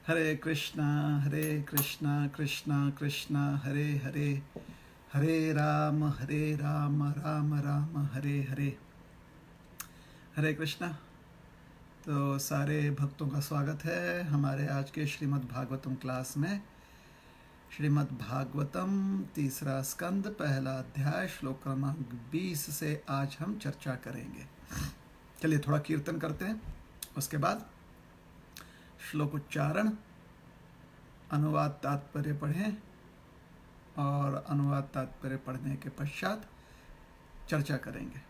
हरे कृष्णा कृष्णा कृष्णा हरे हरे, हरे राम राम राम हरे हरे। हरे कृष्णा। तो सारे भक्तों का स्वागत है हमारे आज के श्रीमद् भागवतम क्लास में। श्रीमद् भागवतम तीसरा स्कंद पहला अध्याय श्लोक क्रमांक 20 से आज हम चर्चा करेंगे। चलिए थोड़ा कीर्तन करते हैं, उसके बाद श्लोक उच्चारण, अनुवाद तात्पर्य पढ़ें और अनुवाद तात्पर्य पढ़ने के पश्चात चर्चा करेंगे।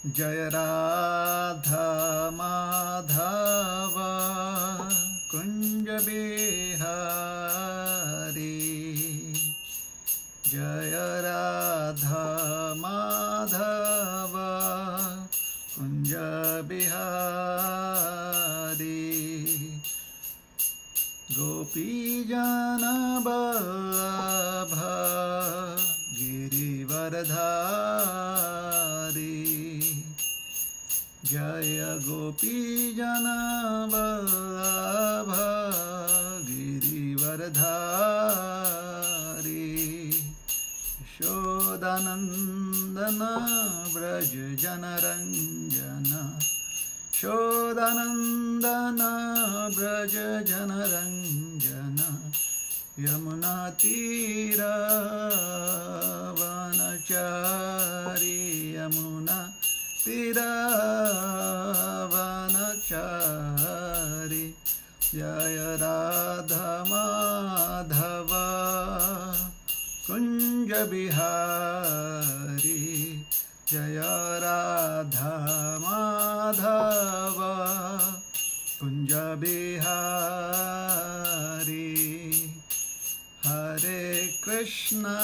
जय राधा माधव कुंज बिहारी, जय राधा माधव कुंज बिहारी, गोपी जन वल्लभ गिरिवरधारी, जय गोपी जन वल्लभ गिरिवरधारी, यशोदानंदन व्रज जनरंजन, यशोदानंदन व्रज जनरंजन, यमुना तीरवनचारी, यमुना तीरवनचारी, जय राधा माधव कुंज बिहारी, जय राधा माधव कुंज बिहारी। हरे कृष्णा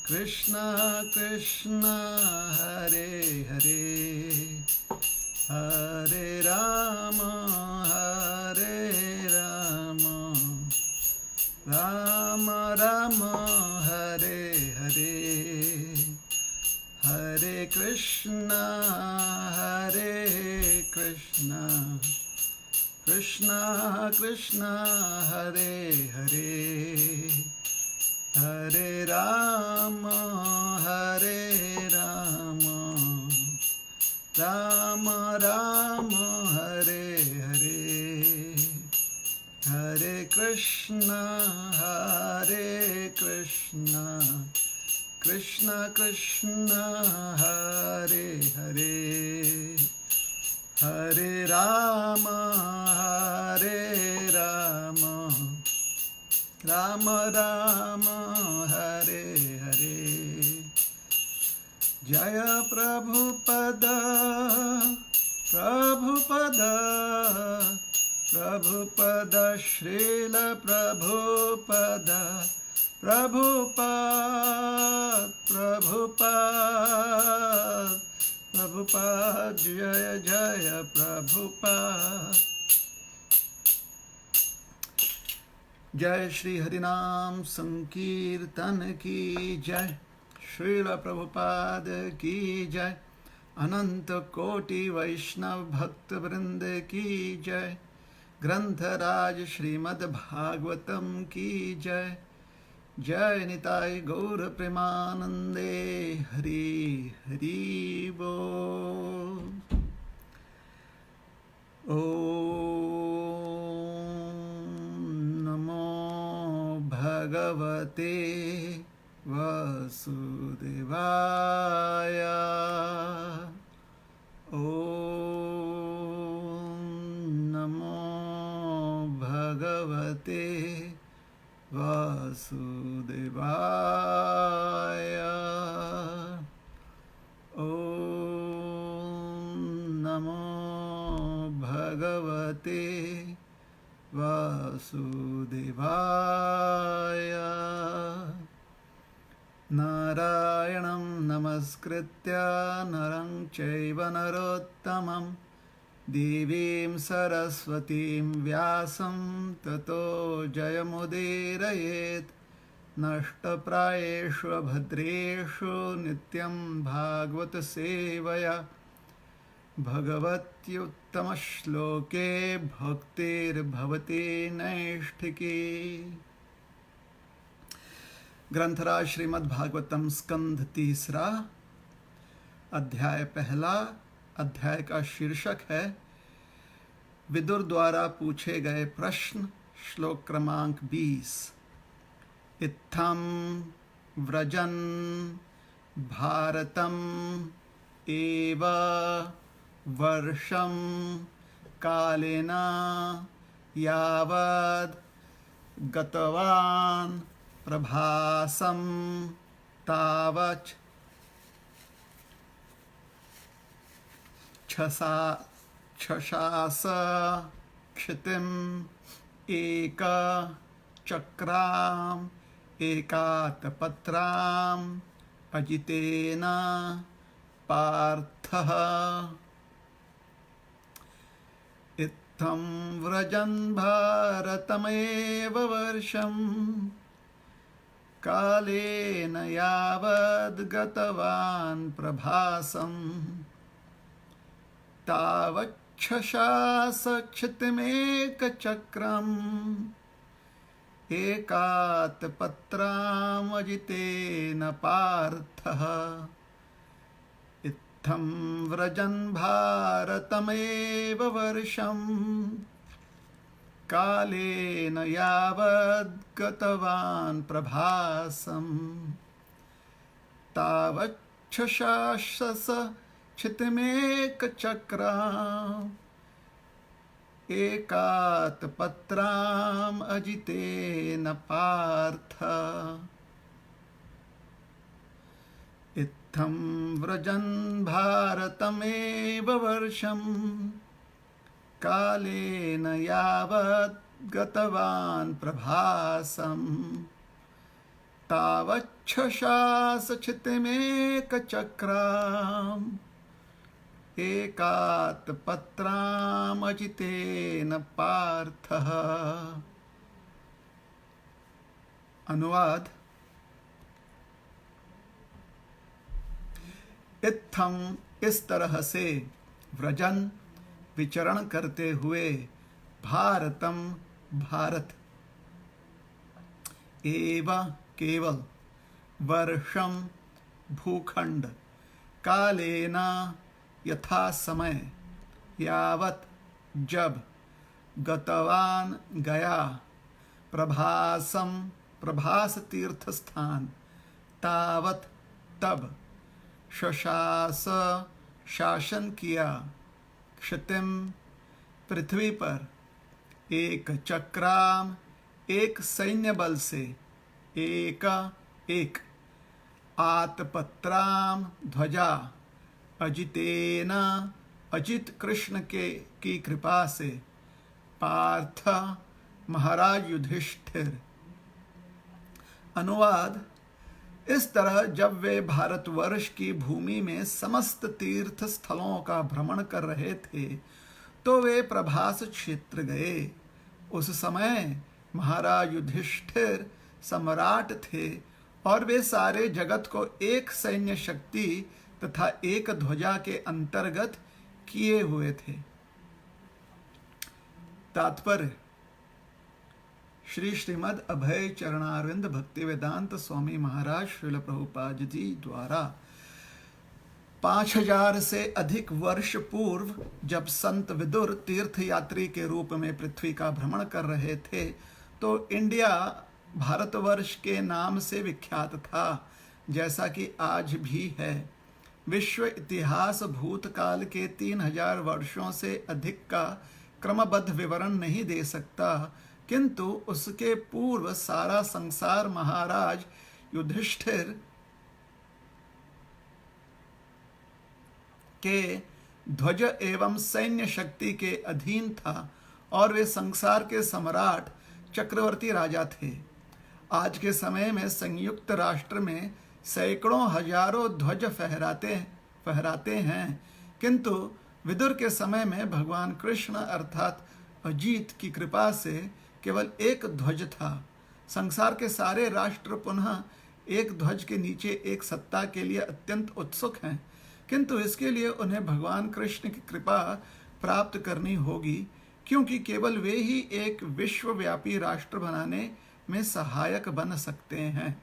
कृष्णा कृष्णा हरे हरे, हरे राम राम राम हरे हरे, हरे कृष्णा कृष्णा कृष्णा हरे हरे, हरे राम राम राम हरे हरे, हरे कृष्णा कृष्णा कृष्णा हरे हरे, हरे राम राम राम हरे हरे। जय प्रभुपद प्रभुपद श्रील प्रभुपद प्रभुपद जय जय प्रभुपद। जय श्री हरिनाम संकीर्तन की जय, श्रील प्रभुपाद की जय, अनंत कोटि वैष्णव भक्त वृंद की जय, ग्रंथराज श्रीमद् भागवतम की जय, जय निताय गौर प्रेमानंदे हरि हरि बोल। भगवते वासुदेवाय, ओम नमो भगवते वासुदेवाय, ओम नमो भगवते वासुदेवाय। नारायणं नमस्कृत्य नरं चैव नरोत्तमं, देवीं सरस्वतीं व्यासं ततो जयमुदीरयेत्। नष्टप्रायेषु भद्रेषु नित्यं भागवत सेवया भगवत्युत्तमश्लोके भक्तिर्भवति नैष्ठिकी। ग्रंथराज श्रीमद् भागवतम स्कंध तीसरा, अध्याय पहला। अध्याय का शीर्षक है विदुर द्वारा पूछे गए प्रश्न। श्लोक क्रमांक 20। इत्थं व्रजन भारतम एव वर्षं कालेन यावद् गतवान् प्रभासं तावत् छशास क्षितिम् एकचक्राम् एकातपत्राम् अजितेन पार्थः। इत्थं व्रजन् भारतमेव वर्षं कालेन यावद् गतवान् प्रभासम् तावच्छशास क्षितिमेकचक्रम् एकातपत्रामजितेन पार्थः। इत्थं व्रजन् भारतमेव वर्षं कालेन यावद् गतवान् प्रभासम् तावच्छशास क्षितिमेकचक्राम् एकातपत्राम् अजितेन पार्थ। इत्थं व्रजन् भारतमेव वर्षं कालेन यावद् गतवान् प्रभासम् तावच्छशास क्षितिमेकचक्राम् एकातपत्रामजितेन पार्थः। अनुवाद। इत्थम इस तरह से, व्रजन विचरण करते हुए, भारतम भारत, एव केवल, वर्षम भूखंड, कालेन यथा समय, यावत जब, गतवान गया, प्रभासम प्रभास तीर्थ स्थान, तावत तब, शशास शासन किया, क्षितिम पृथ्वी पर, एक चक्राम एक सैन्य बल से, एक आतपत्राम ध्वजा, अजितेन अजित कृष्ण की कृपा से, पार्थ महाराज युधिष्ठिर। अनुवाद। इस तरह जब वे भारतवर्ष की भूमि में समस्त तीर्थ स्थलों का भ्रमण कर रहे थे तो वे प्रभास क्षेत्र गए। उस समय महाराज युधिष्ठिर सम्राट थे और वे सारे जगत को एक सैन्य शक्ति तथा एक ध्वजा के अंतर्गत किए हुए थे। तात्पर्य। श्री श्रीमद् अभय चरणारविंद भक्तिवेदांत स्वामी महाराज श्रील प्रभुपाद जी द्वारा 5000 से अधिक वर्ष पूर्व जब संत विदुर तीर्थ यात्री के रूप में पृथ्वी का भ्रमण कर रहे थे तो इंडिया भारतवर्ष के नाम से विख्यात था, जैसा कि आज भी है। विश्व इतिहास भूतकाल के 3000 वर्षों से अधिक का क्रमबद्ध विवरण नहीं दे सकता, किंतु उसके पूर्व सारा संसार महाराज युधिष्ठिर के ध्वज एवं सैन्य शक्ति के अधीन था और वे संसार के सम्राट चक्रवर्ती राजा थे। आज के समय में संयुक्त राष्ट्र में सैकड़ों हजारों ध्वज फहराते हैं, किंतु विदुर के समय में भगवान कृष्ण अर्थात अजीत की कृपा से केवल एक ध्वज था। संसार के सारे राष्ट्र पुनः एक ध्वज के नीचे एक सत्ता के लिए अत्यंत उत्सुक हैं, किंतु इसके लिए उन्हें भगवान कृष्ण की कृपा प्राप्त करनी होगी, क्योंकि केवल वे ही एक विश्वव्यापी राष्ट्र बनाने में सहायक बन सकते हैं।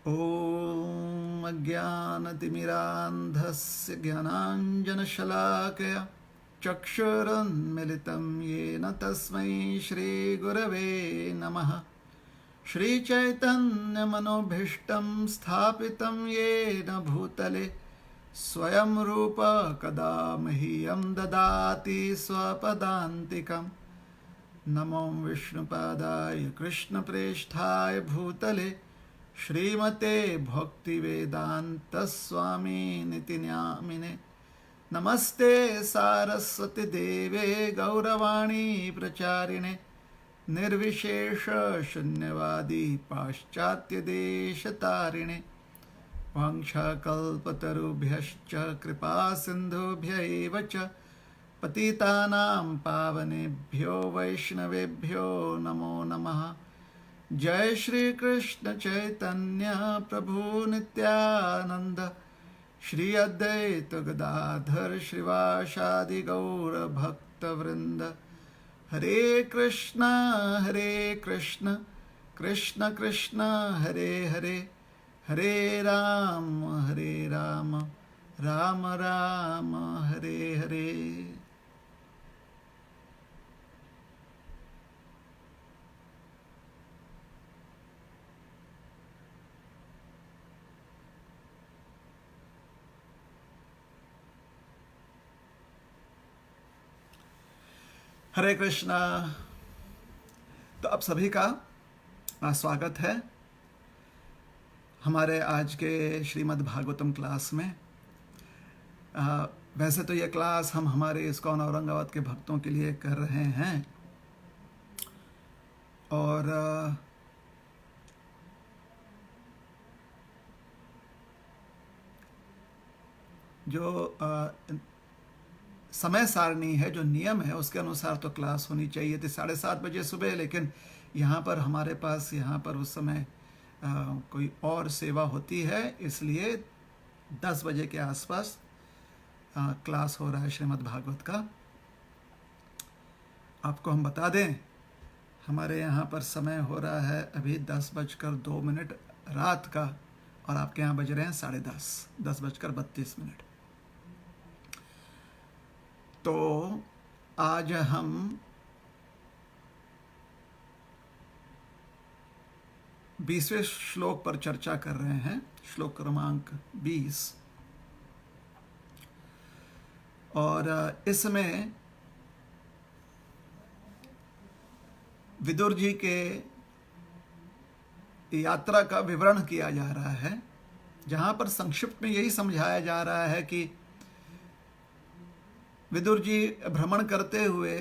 ओम अज्ञानतिमिरान्धस्य ज्ञानाञ्जनशलाकया चक्षुरुन्मिलितं येन तस्मै श्रीगुरवे नमः। श्रीचैतन्यमनोभीष्टं स्थापितं येन भूतले स्वयं रूप कदा मह्यं ददाति स्वपदान्तिकम्। नमो विष्णुपादाय कृष्णप्रेष्ठाय भूतले श्रीमते भक्तिवेदान्तस्वामिनिति नामिने। नमस्ते सारस्वती देवे गौरवाणी प्रचारिणे निर्विशेष शून्यवादी पाश्चात्य देशतारिणे। वंशकल्पतरुभ्यश्च कृपा सिन्धुभ्य एव च पतितानां पावनेभ्यो वैष्णवेभ्यो नमो नमः। जय श्री कृष्ण चैतन्य प्रभु नित्यानंद श्री अद्वैत गदाधर श्रीवासादि गौर भक्त वृंद। हरे कृष्ण कृष्ण कृष्ण हरे हरे, हरे राम राम राम हरे हरे। हरे कृष्णा। तो आप सभी का स्वागत है हमारे आज के श्रीमद् भागवतम क्लास में। वैसे तो ये क्लास हम हमारे इस्कॉन औरंगाबाद के भक्तों के लिए कर रहे हैं, और जो समय सारणी है, जो नियम है, उसके अनुसार तो क्लास होनी चाहिए थी 7:30 बजे सुबह, लेकिन यहाँ पर हमारे पास यहाँ पर उस समय कोई और सेवा होती है, इसलिए 10 बजे के आसपास क्लास हो रहा है श्रीमद् भागवत का। आपको हम बता दें, हमारे यहाँ पर समय हो रहा है अभी 10:02 रात का, और आपके यहाँ बज रहे हैं 10:30, 10:32। तो आज हम बीसवें श्लोक पर चर्चा कर रहे हैं, श्लोक क्रमांक 20। और इसमें विदुर जी के यात्रा का विवरण किया जा रहा है, जहां पर संक्षिप्त में यही समझाया जा रहा है कि विदुर जी भ्रमण करते हुए,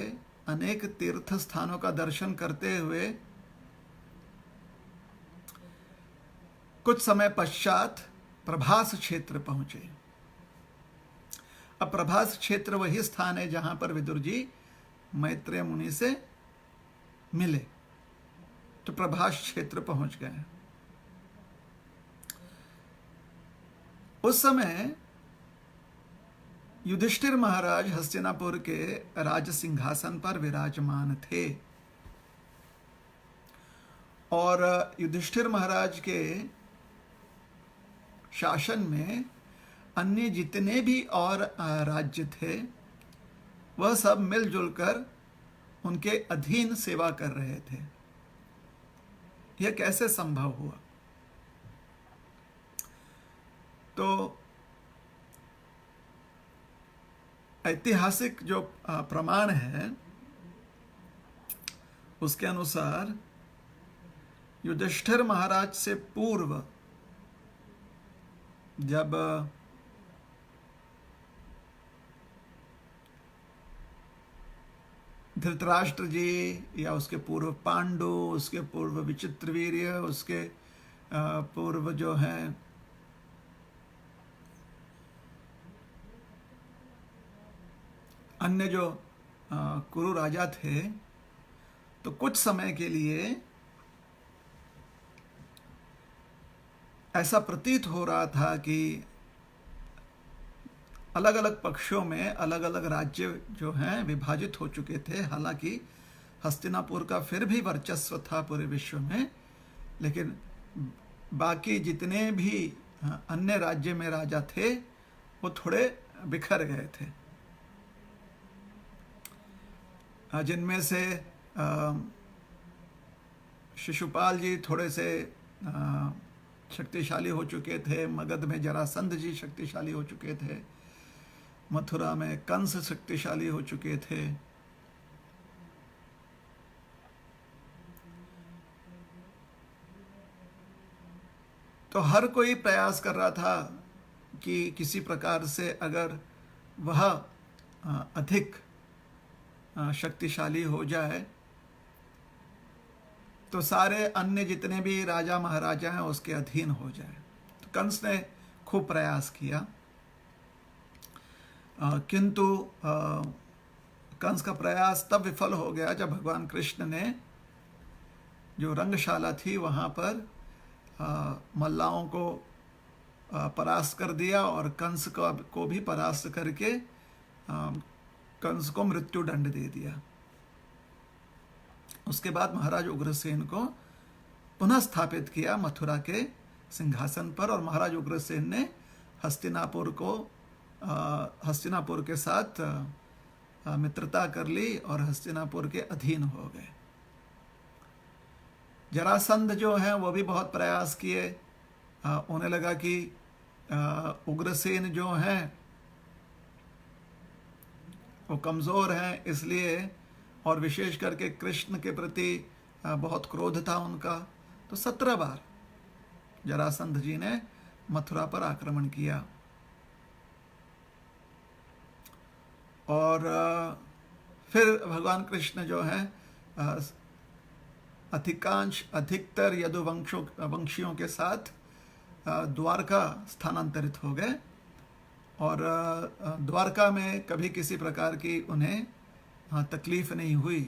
अनेक तीर्थ स्थानों का दर्शन करते हुए कुछ समय पश्चात प्रभास क्षेत्र पहुंचे। अब प्रभास क्षेत्र वही स्थान है जहां पर विदुर जी मैत्रेय मुनि से मिले, तो प्रभास क्षेत्र पहुंच गए। उस समय युधिष्ठिर महाराज हस्तिनापुर के राज सिंहासन पर विराजमान थे, और युधिष्ठिर महाराज के शासन में अन्य जितने भी और राज्य थे, वह सब मिलजुल कर उनके अधीन सेवा कर रहे थे। यह कैसे संभव हुआ? तो ऐतिहासिक जो प्रमाण है उसके अनुसार युधिष्ठिर महाराज से पूर्व जब धृतराष्ट्र जी, या उसके पूर्व पांडु, उसके पूर्व विचित्रवीर्य, उसके पूर्व जो है अन्य जो कुरु राजा थे, तो कुछ समय के लिए ऐसा प्रतीत हो रहा था कि अलग अलग पक्षों में अलग अलग राज्य जो हैं विभाजित हो चुके थे। हालांकि हस्तिनापुर का फिर भी वर्चस्व था पूरे विश्व में, लेकिन बाकी जितने भी अन्य राज्य में राजा थे वो थोड़े बिखर गए थे, जिनमें से शिशुपाल जी थोड़े से शक्तिशाली हो चुके थे, मगध में जरासंध जी शक्तिशाली हो चुके थे, मथुरा में कंस शक्तिशाली हो चुके थे। तो हर कोई प्रयास कर रहा था कि किसी प्रकार से अगर वह अधिक शक्तिशाली हो जाए तो सारे अन्य जितने भी राजा महाराजा हैं उसके अधीन हो जाए। तो कंस ने खूब प्रयास किया, किंतु कंस का प्रयास तब विफल हो गया जब भगवान कृष्ण ने जो रंगशाला थी वहाँ पर मल्लाओं को परास्त कर दिया और कंस को भी परास्त करके कंस को मृत्यु दंड दे दिया। उसके बाद महाराज उग्रसेन को पुनः स्थापित किया मथुरा के सिंहासन पर, और महाराज उग्रसेन ने हस्तिनापुर के साथ मित्रता कर ली और हस्तिनापुर के अधीन हो गए। जरासंध जो हैं वो भी बहुत प्रयास किए। उन्हें लगा कि उग्रसेन जो हैं वो कमज़ोर हैं, इसलिए, और विशेष करके कृष्ण के प्रति बहुत क्रोध था उनका, तो 17 बार जरासंध जी ने मथुरा पर आक्रमण किया। और फिर भगवान कृष्ण जो है अधिकतर यदुवंशियों के साथ द्वारका स्थानांतरित हो गए, और द्वारका में कभी किसी प्रकार की उन्हें तकलीफ नहीं हुई,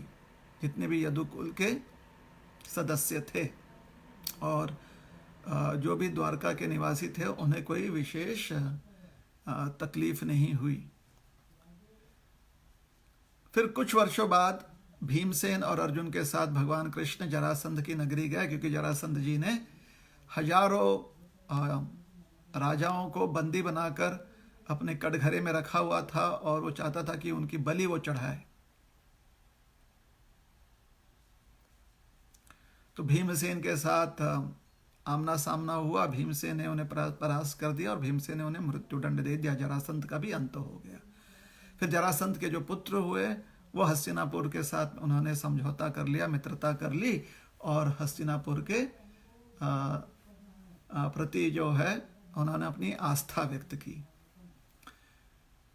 जितने भी यदुकुल के सदस्य थे, और जो भी द्वारका के निवासी थे उन्हें कोई विशेष तकलीफ नहीं हुई। फिर कुछ वर्षों बाद भीमसेन और अर्जुन के साथ भगवान कृष्ण जरासंध की नगरी गए, क्योंकि जरासंध जी ने हजारों राजाओं को बंदी बनाकर अपने कटघरे में रखा हुआ था, और वो चाहता था कि उनकी बलि वो चढ़ाए। तो भीमसेन के साथ आमना सामना हुआ, भीमसेन ने उन्हें परास्त कर दिया और भीमसेन ने उन्हें मृत्युदंड दे दिया। जरासंध का भी अंत हो गया। फिर जरासंध के जो पुत्र हुए वो हस्तिनापुर के साथ उन्होंने समझौता कर लिया, मित्रता कर ली, और हस्तिनापुर के प्रति जो है उन्होंने अपनी आस्था व्यक्त की।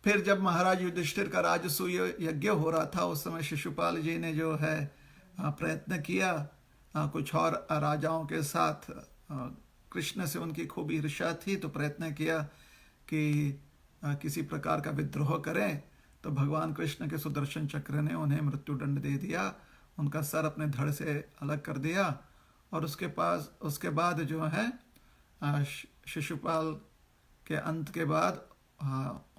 फिर जब महाराज युधिष्ठिर का राजसूय यज्ञ हो रहा था, उस समय शिशुपाल जी ने जो है प्रयत्न किया कुछ और राजाओं के साथ, कृष्ण से उनकी खूब ईर्ष्या थी, तो प्रयत्न किया कि किसी प्रकार का विद्रोह करें। तो भगवान कृष्ण के सुदर्शन चक्र ने उन्हें मृत्युदंड दे दिया, उनका सर अपने धड़ से अलग कर दिया, और उसके बाद जो है शिशुपाल के अंत के बाद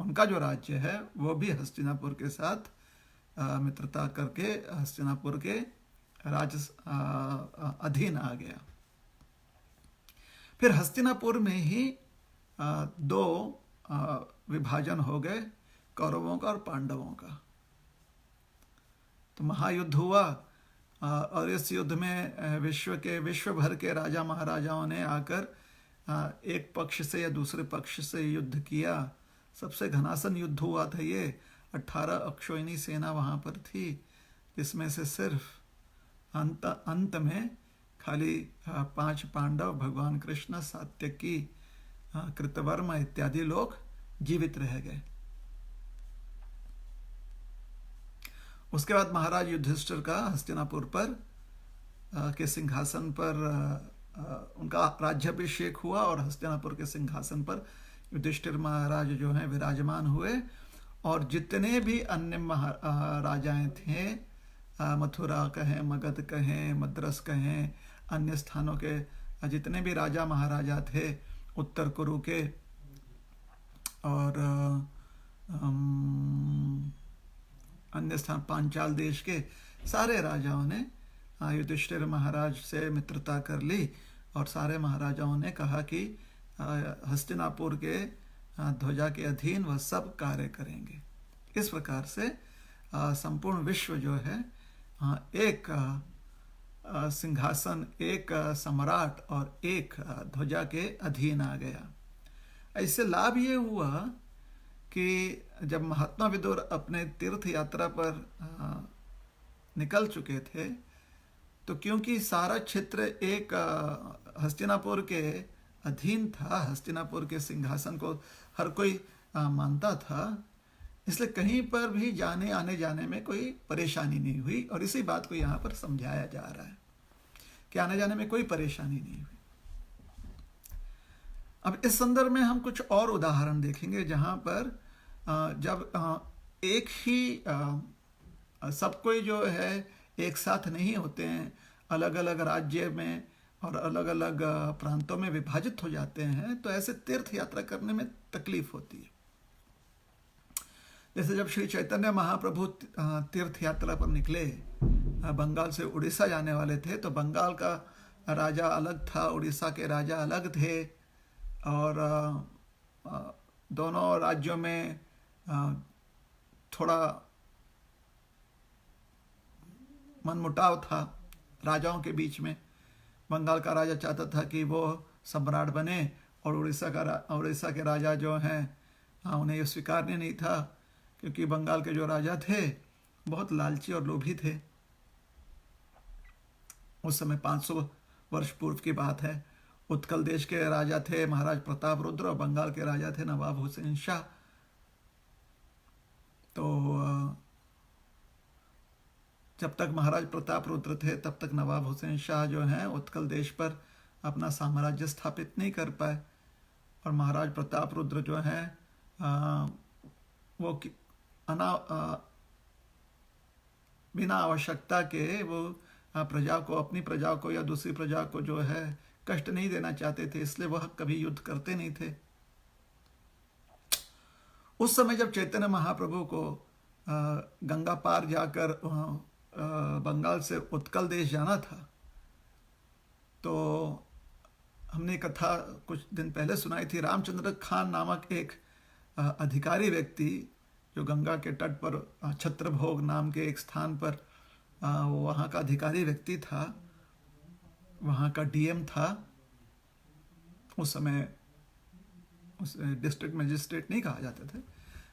उनका जो राज्य है वो भी हस्तिनापुर के साथ मित्रता करके हस्तिनापुर के अधीन आ गया। फिर हस्तिनापुर में ही दो विभाजन हो गए, कौरवों का और पांडवों का। तो महायुद्ध हुआ, और इस युद्ध में विश्व भर के राजा महाराजाओं ने आकर एक पक्ष से या दूसरे पक्ष से युद्ध किया। सबसे घनासन युद्ध हुआ था ये। 18 अक्षौहिणी सेना वहाँ पर थी, जिसमें से सिर्फ अंत में खाली 5 पांडव, भगवान कृष्ण, सात्यकी, कृतवर्मा इत्यादि लोग जीवित रह गए। उसके बाद महाराज युधिष्ठिर का हस्तिनापुर पर के सिंहासन पर उनका राज्याभिषेक हुआ, और हस्तिनापुर के सिंहासन पर युधिष्ठिर महाराज जो हैं विराजमान हुए, और जितने भी अन्य राजाएं थे मथुरा कहें, मगध कहें, मद्रस कहें, अन्य स्थानों के जितने भी राजा महाराजा थे उत्तर कुरु के और अन्य स्थान पांचाल देश के सारे राजाओं ने युधिष्ठिर महाराज से मित्रता कर ली और सारे महाराजाओं ने कहा कि हस्तिनापुर के ध्वजा के अधीन वह सब कार्य करेंगे। इस प्रकार से संपूर्ण विश्व जो है एक सिंहासन, एक सम्राट और एक ध्वजा के अधीन आ गया। इससे लाभ ये हुआ कि जब महात्मा विदुर अपने तीर्थ यात्रा पर निकल चुके थे तो क्योंकि सारा क्षेत्र एक हस्तिनापुर के अधीन था, हस्तिनापुर के सिंहासन को हर कोई मानता था, इसलिए कहीं पर भी जाने आने जाने में कोई परेशानी नहीं हुई। और इसी बात को यहाँ पर समझाया जा रहा है कि आने जाने में कोई परेशानी नहीं हुई। अब इस संदर्भ में हम कुछ और उदाहरण देखेंगे जहाँ पर जब एक ही सब कोई जो है एक साथ नहीं होते हैं, अलग अलग राज्य में और अलग अलग प्रांतों में विभाजित हो जाते हैं, तो ऐसे तीर्थ यात्रा करने में तकलीफ होती है। जैसे जब श्री चैतन्य महाप्रभु तीर्थ यात्रा पर निकले, बंगाल से उड़ीसा जाने वाले थे, तो बंगाल का राजा अलग था, उड़ीसा के राजा अलग थे और दोनों राज्यों में थोड़ा मनमुटाव था राजाओं के बीच में। बंगाल का राजा चाहता था कि वो सम्राट बने और उड़ीसा के राजा जो हैं उन्हें ये स्वीकारने नहीं था, क्योंकि बंगाल के जो राजा थे बहुत लालची और लोभी थे। उस समय 500 वर्ष पूर्व की बात है। उत्कल देश के राजा थे महाराज प्रताप रुद्र और बंगाल के राजा थे नवाब हुसैन शाह। तो जब तक महाराज प्रताप रुद्र थे तब तक नवाब हुसैन शाह जो हैं उत्कल देश पर अपना साम्राज्य स्थापित नहीं कर पाए, और महाराज प्रताप रुद्र जो हैं वो बिना आवश्यकता के वो प्रजा को, अपनी प्रजा को या दूसरी प्रजा को जो है कष्ट नहीं देना चाहते थे, इसलिए वह कभी युद्ध करते नहीं थे। उस समय जब चैतन्य महाप्रभु को गंगा पार जाकर बंगाल से उत्कल देश जाना था, तो हमने कथा कुछ दिन पहले सुनाई थी। रामचंद्र खान नामक एक अधिकारी व्यक्ति जो गंगा के तट पर छत्रभोग नाम के एक स्थान पर वहाँ का अधिकारी व्यक्ति था, वहाँ का डीएम था। उस समय उस डिस्ट्रिक्ट मजिस्ट्रेट नहीं कहा जाते थे,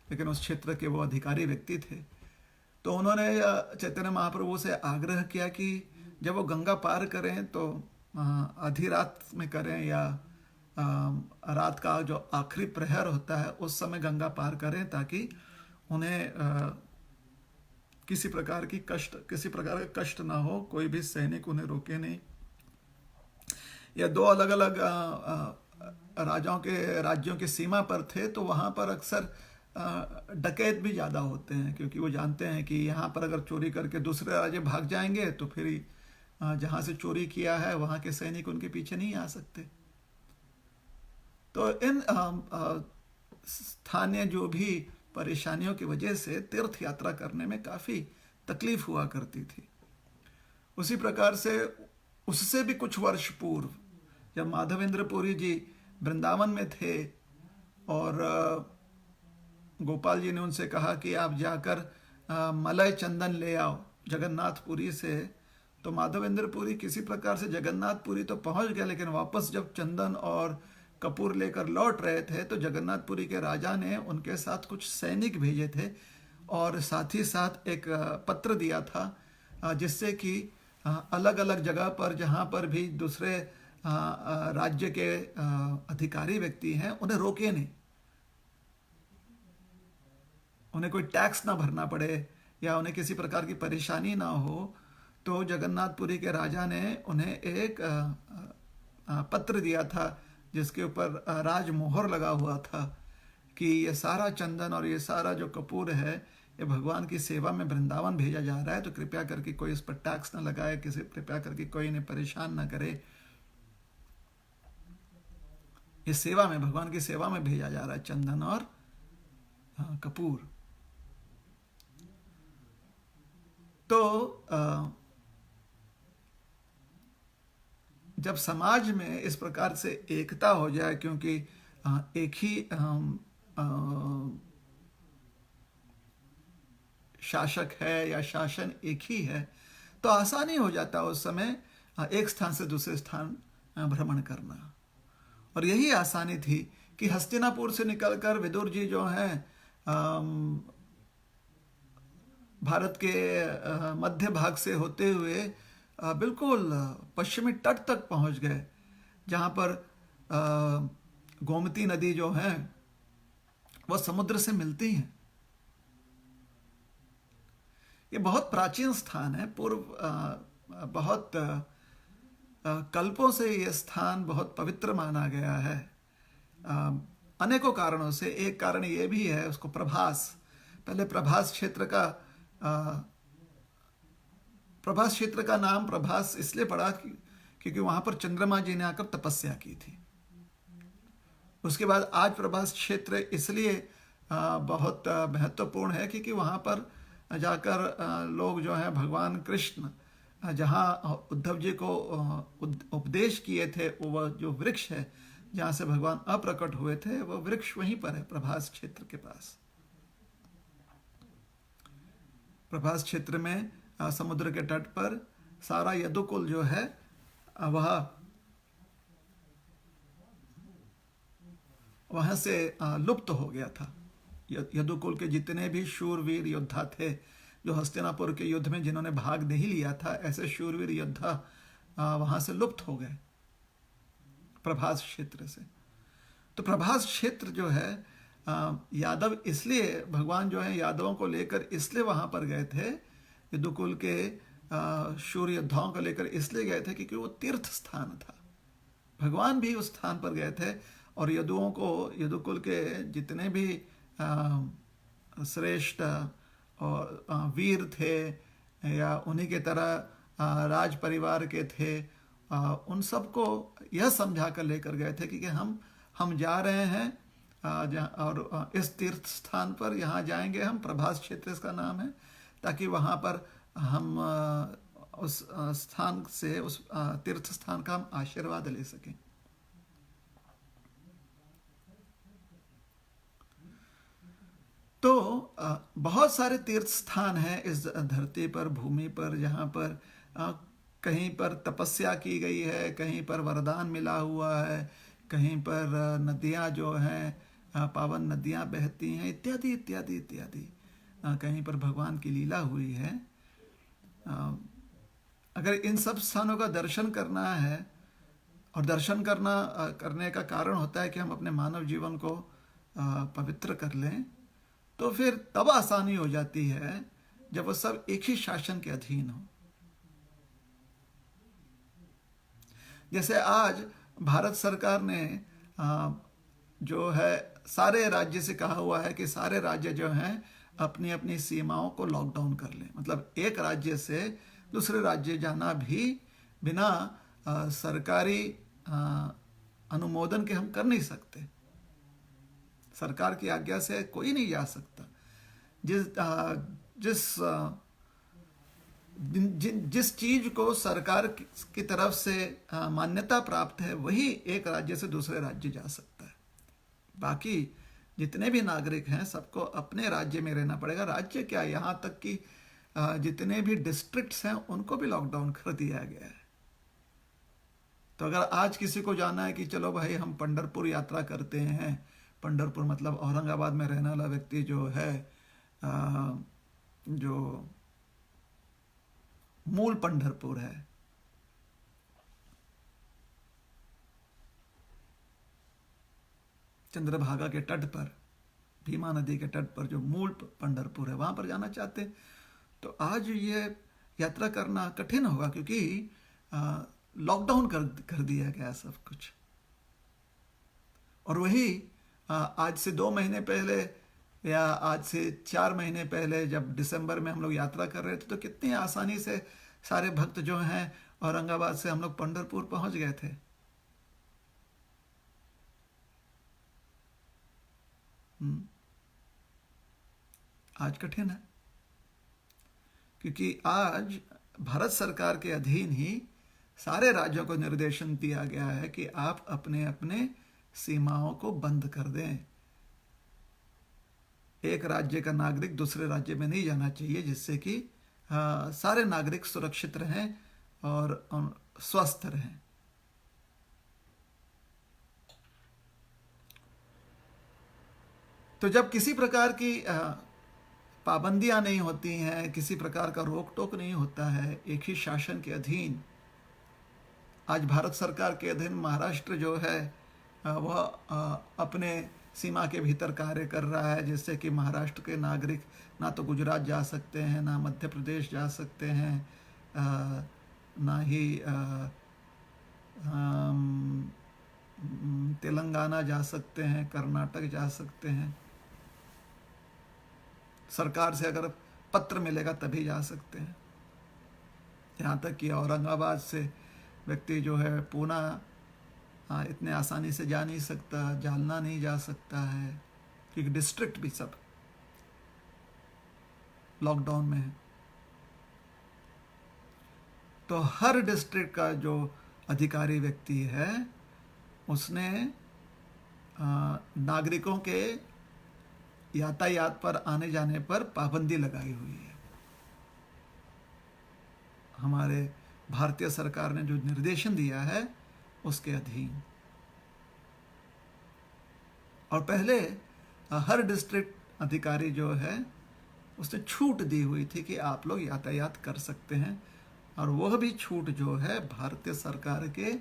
लेकिन उस क्षेत्र के वो अधिकारी व्यक्ति थे। तो उन्होंने चैतन्य महाप्रभु से आग्रह किया कि जब वो गंगा पार करें तो आधी रात में करें या रात का जो आखिरी प्रहर होता है उस समय गंगा पार करें, ताकि उन्हें किसी प्रकार का कष्ट ना हो, कोई भी सैनिक उन्हें रोके नहीं। या दो अलग अलग राज्यों के सीमा पर थे, तो वहाँ पर अक्सर डकैत भी ज़्यादा होते हैं, क्योंकि वो जानते हैं कि यहाँ पर अगर चोरी करके दूसरे राज्य भाग जाएंगे तो फिर जहाँ से चोरी किया है वहाँ के सैनिक उनके पीछे नहीं आ सकते। तो इन स्थानीय जो भी परेशानियों की वजह से तीर्थ यात्रा करने में काफ़ी तकलीफ हुआ करती थी। उसी प्रकार से उससे भी कुछ वर्ष पूर्व जब माधवेंद्र पुरी जी वृंदावन में थे और गोपाल जी ने उनसे कहा कि आप जाकर मलय चंदन ले आओ जगन्नाथपुरी से, तो माधवेंद्र पुरी किसी प्रकार से जगन्नाथपुरी तो पहुंच गया, लेकिन वापस जब चंदन और कपूर लेकर लौट रहे थे तो जगन्नाथपुरी के राजा ने उनके साथ कुछ सैनिक भेजे थे और साथ ही साथ एक पत्र दिया था जिससे कि अलग अलग जगह पर जहाँ पर भी दूसरे राज्य के अधिकारी व्यक्ति हैं उन्हें रोके नहीं, उन्हें कोई टैक्स ना भरना पड़े या उन्हें किसी प्रकार की परेशानी ना हो। तो जगन्नाथपुरी के राजा ने उन्हें एक पत्र दिया था जिसके ऊपर राजमोहर लगा हुआ था कि ये सारा चंदन और ये सारा जो कपूर है ये भगवान की सेवा में वृंदावन भेजा जा रहा है, तो कृपया करके कोई इस पर टैक्स ना लगाए, किसी कृपया करके कोई इन्हें परेशान ना करे। इस सेवा में, भगवान की सेवा में भेजा जा रहा है चंदन और कपूर। तो जब समाज में इस प्रकार से एकता हो जाए, क्योंकि एक ही शासक है या शासन एक ही है, तो आसानी हो जाता है उस समय एक स्थान से दूसरे स्थान भ्रमण करना। और यही आसानी थी कि हस्तिनापुर से निकलकर विदुर जी जो हैं भारत के मध्य भाग से होते हुए बिल्कुल पश्चिमी तट तक पहुंच गए, जहां पर गोमती नदी जो है वह समुद्र से मिलती है। ये बहुत प्राचीन स्थान है, बहुत कल्पों से यह स्थान बहुत पवित्र माना गया है, अनेकों कारणों से। एक कारण ये भी है, उसको प्रभास, पहले प्रभास क्षेत्र का नाम प्रभास इसलिए पड़ा क्योंकि वहां पर चंद्रमा जी ने आकर तपस्या की थी। उसके बाद आज प्रभास क्षेत्र इसलिए बहुत महत्वपूर्ण है क्योंकि वहां पर जाकर लोग जो है भगवान कृष्ण जहां उद्धव जी को उपदेश किए थे, वो जो वृक्ष है जहां से भगवान अप्रकट हुए थे, वो वृक्ष वहीं पर है, प्रभास क्षेत्र के पास। प्रभास क्षेत्र में समुद्र के तट पर सारा यदुकुल जो है वहां से लुप्त हो गया था। यदुकुल के जितने भी शूरवीर योद्धा थे, जो हस्तिनापुर के युद्ध में जिन्होंने भाग नहीं लिया था, ऐसे शूरवीर योद्धा वहां से लुप्त हो गए प्रभास क्षेत्र से। तो प्रभास क्षेत्र जो है यादव, इसलिए भगवान जो है यादवों को लेकर इसलिए वहां पर गए थे, यदुकुल के शूर योद्धाओं को लेकर इसलिए गए थे क्योंकि वो तीर्थ स्थान था। भगवान भी उस स्थान पर गए थे और यदुओं को, यदुकुल के जितने भी श्रेष्ठ और वीर थे या उन्हीं के तरह राज परिवार के थे, उन सबको यह समझा कर लेकर गए थे कि हम जा रहे हैं और इस तीर्थ स्थान पर, यहाँ जाएंगे हम, प्रभास क्षेत्र इसका नाम है, ताकि वहाँ पर हम उस स्थान से, उस तीर्थ स्थान का हम आशीर्वाद ले सकें। तो बहुत सारे तीर्थ स्थान हैं इस धरती पर, भूमि पर, जहाँ पर कहीं पर तपस्या की गई है, कहीं पर वरदान मिला हुआ है, कहीं पर नदियाँ जो हैं पावन नदियाँ बहती हैं, इत्यादि इत्यादि इत्यादि। कहीं पर भगवान की लीला हुई है। अगर इन सब स्थानों का दर्शन करना है, और दर्शन करने का कारण होता है कि हम अपने मानव जीवन को पवित्र कर लें, तो फिर तब आसानी हो जाती है जब वो सब एक ही शासन के अधीन हो। जैसे आज भारत सरकार ने जो है सारे राज्य से कहा हुआ है कि सारे राज्य जो हैं अपनी अपनी सीमाओं को लॉकडाउन कर लें। मतलब एक राज्य से दूसरे राज्य जाना भी बिना सरकारी अनुमोदन के हम कर नहीं सकते। सरकार की आज्ञा से कोई नहीं जा सकता। जिस चीज को सरकार की तरफ से मान्यता प्राप्त है, वही एक राज्य से दूसरे राज्य जा सकता है। बाकी जितने भी नागरिक हैं सबको अपने राज्य में रहना पड़ेगा। राज्य क्या, यहाँ तक कि जितने भी डिस्ट्रिक्ट्स हैं उनको भी लॉकडाउन कर दिया गया है। तो अगर आज किसी को जाना है कि चलो भाई हम पंढरपुर यात्रा करते हैं, पंढरपुर मतलब औरंगाबाद में रहने वाला व्यक्ति जो है, जो मूल पंढरपुर है, चंद्रभागा के तट पर, भीमा नदी के तट पर जो मूल पंढरपुर है, वहां पर जाना चाहते हैं तो आज ये यात्रा करना कठिन होगा, क्योंकि लॉकडाउन कर दिया गया सब कुछ। और वही आज से 2 महीने पहले या आज से 4 महीने पहले जब दिसंबर में हम लोग यात्रा कर रहे थे तो कितनी आसानी से सारे भक्त जो हैं औरंगाबाद से हम लोग पंढरपुर पहुंच गए थे। आज कठिन है, क्योंकि आज भारत सरकार के अधीन ही सारे राज्यों को निर्देशन दिया गया है कि आप अपने अपने सीमाओं को बंद कर दें। एक राज्य का नागरिक दूसरे राज्य में नहीं जाना चाहिए, जिससे कि सारे नागरिक सुरक्षित रहें और स्वस्थ रहें। तो जब किसी प्रकार की पाबंदियां नहीं होती हैं, किसी प्रकार का रोक टोक नहीं होता है, एक ही शासन के अधीन, आज भारत सरकार के अधीन महाराष्ट्र जो है वह अपने सीमा के भीतर कार्य कर रहा है, जिससे कि महाराष्ट्र के नागरिक ना तो गुजरात जा सकते हैं, ना मध्य प्रदेश जा सकते हैं, ना ही तेलंगाना जा सकते हैं, कर्नाटक जा सकते हैं। सरकार से अगर पत्र मिलेगा तभी जा सकते हैं। यहाँ तक कि औरंगाबाद से व्यक्ति जो है पूना इतने आसानी से जा नहीं सकता, जालना नहीं जा सकता है, क्योंकि डिस्ट्रिक्ट भी सब लॉकडाउन में है। तो हर डिस्ट्रिक्ट का जो अधिकारी व्यक्ति है उसने नागरिकों के यातायात पर आने जाने पर पाबंदी लगाई हुई है। हमारे भारतीय सरकार ने जो निर्देशन दिया है उसके अधीन। और पहले हर डिस्ट्रिक्ट अधिकारी जो है उसने छूट दी हुई थी कि आप लोग यातायात कर सकते हैं, और वह भी छूट जो है भारतीय सरकार के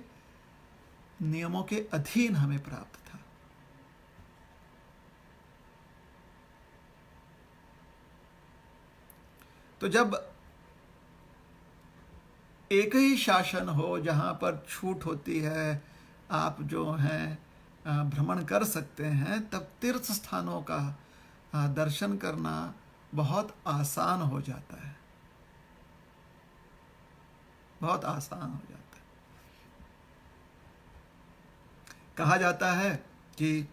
नियमों के अधीन हमें प्राप्त था। तो जब एक ही शासन हो जहां पर छूट होती है, आप जो हैं भ्रमण कर सकते हैं, तब तीर्थ स्थानों का दर्शन करना बहुत आसान हो जाता है, बहुत आसान हो जाता है। कहा जाता है कि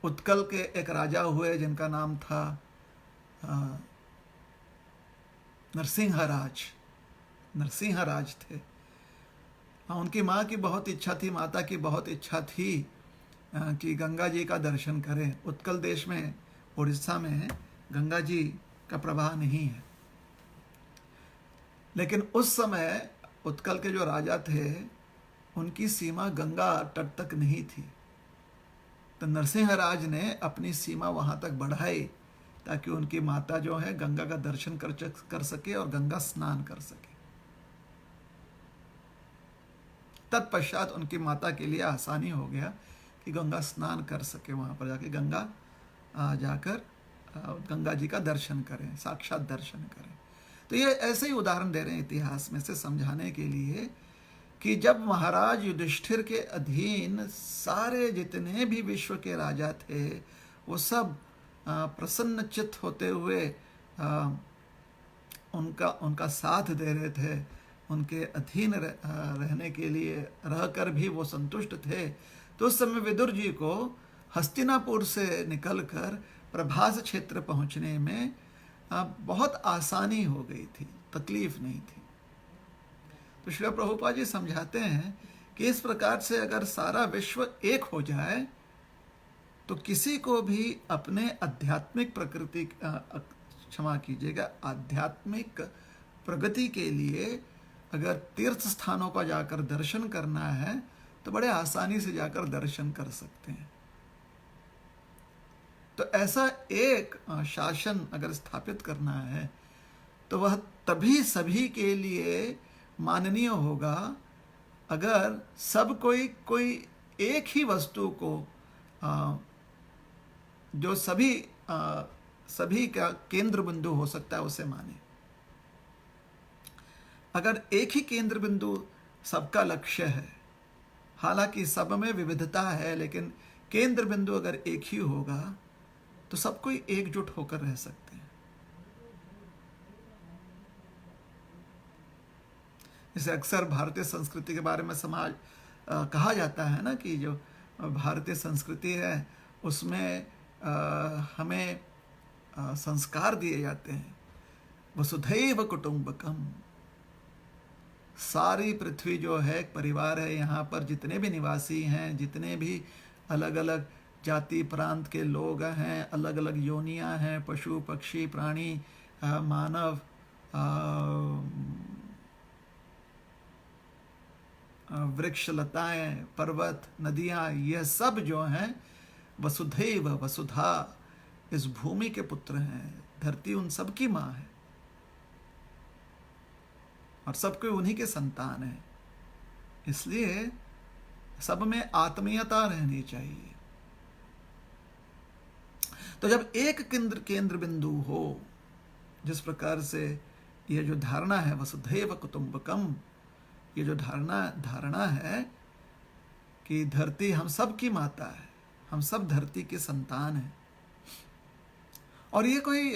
उत्कल के एक राजा हुए जिनका नाम था नरसिंहराज। नरसिंहराज थे। उनकी माँ की बहुत इच्छा थी, माता की बहुत इच्छा थी कि गंगा जी का दर्शन करें। उत्कल देश में, उड़ीसा में गंगा जी का प्रवाह नहीं है, लेकिन उस समय उत्कल के जो राजा थे उनकी सीमा गंगा तट तक नहीं थी। तो नरसिंहराज ने अपनी सीमा वहां तक बढ़ाई ताकि उनकी माता जो है गंगा का दर्शन कर सके और गंगा स्नान कर सके। तत्पश्चात उनकी माता के लिए आसानी हो गया कि गंगा स्नान कर सके, वहां पर जाके गंगा जाकर गंगा जी का दर्शन करें, साक्षात दर्शन करें। तो ये ऐसे ही उदाहरण दे रहे हैं इतिहास में से समझाने के लिए कि जब महाराज युधिष्ठिर के अधीन सारे जितने भी विश्व के राजा थे वो सब प्रसन्न चित्त होते हुए उनका साथ दे रहे थे, उनके अधीन रहने के लिए रहकर भी वो संतुष्ट थे। तो उस समय विदुर जी को हस्तिनापुर से निकलकर प्रभास क्षेत्र पहुंचने में बहुत आसानी हो गई थी, तकलीफ नहीं थी। तो श्री प्रभुपाद जी समझाते हैं कि इस प्रकार से अगर सारा विश्व एक हो जाए तो किसी को भी अपने आध्यात्मिक प्रकृति, क्षमा कीजिएगा, आध्यात्मिक प्रगति के लिए अगर तीर्थ स्थानों का जाकर दर्शन करना है तो बड़े आसानी से जाकर दर्शन कर सकते हैं। तो ऐसा एक शासन अगर स्थापित करना है तो वह तभी सभी के लिए माननीय होगा अगर सब कोई एक ही वस्तु को जो सभी का केंद्र बिंदु हो सकता है उसे माने। अगर एक ही केंद्र बिंदु सबका लक्ष्य है, हालांकि सब में विविधता है, लेकिन केंद्र बिंदु अगर एक ही होगा तो सब कोई एकजुट होकर रह सकते हैं। जैसे अक्सर भारतीय संस्कृति के बारे में कहा जाता है ना कि जो भारतीय संस्कृति है उसमें हमें संस्कार दिए जाते हैं, वसुधैव कुटुंबकम। सारी पृथ्वी जो है एक परिवार है। यहाँ पर जितने भी निवासी हैं, जितने भी अलग अलग जाति प्रांत के लोग हैं, अलग अलग योनियां हैं, पशु पक्षी प्राणी मानव, वृक्ष लताएं पर्वत नदियां, यह सब जो हैं वसुधैव वसुधा इस भूमि के पुत्र हैं। धरती उन सब की माँ है और सब कोई उन्हीं के संतान है। इसलिए सब में आत्मीयता रहनी चाहिए। तो जब एक केंद्र बिंदु हो, जिस प्रकार से यह जो धारणा है वसुधैव कुटुंबकम, ये जो धारणा है कि धरती हम सब की माता है, हम सब धरती के संतान हैं, और ये कोई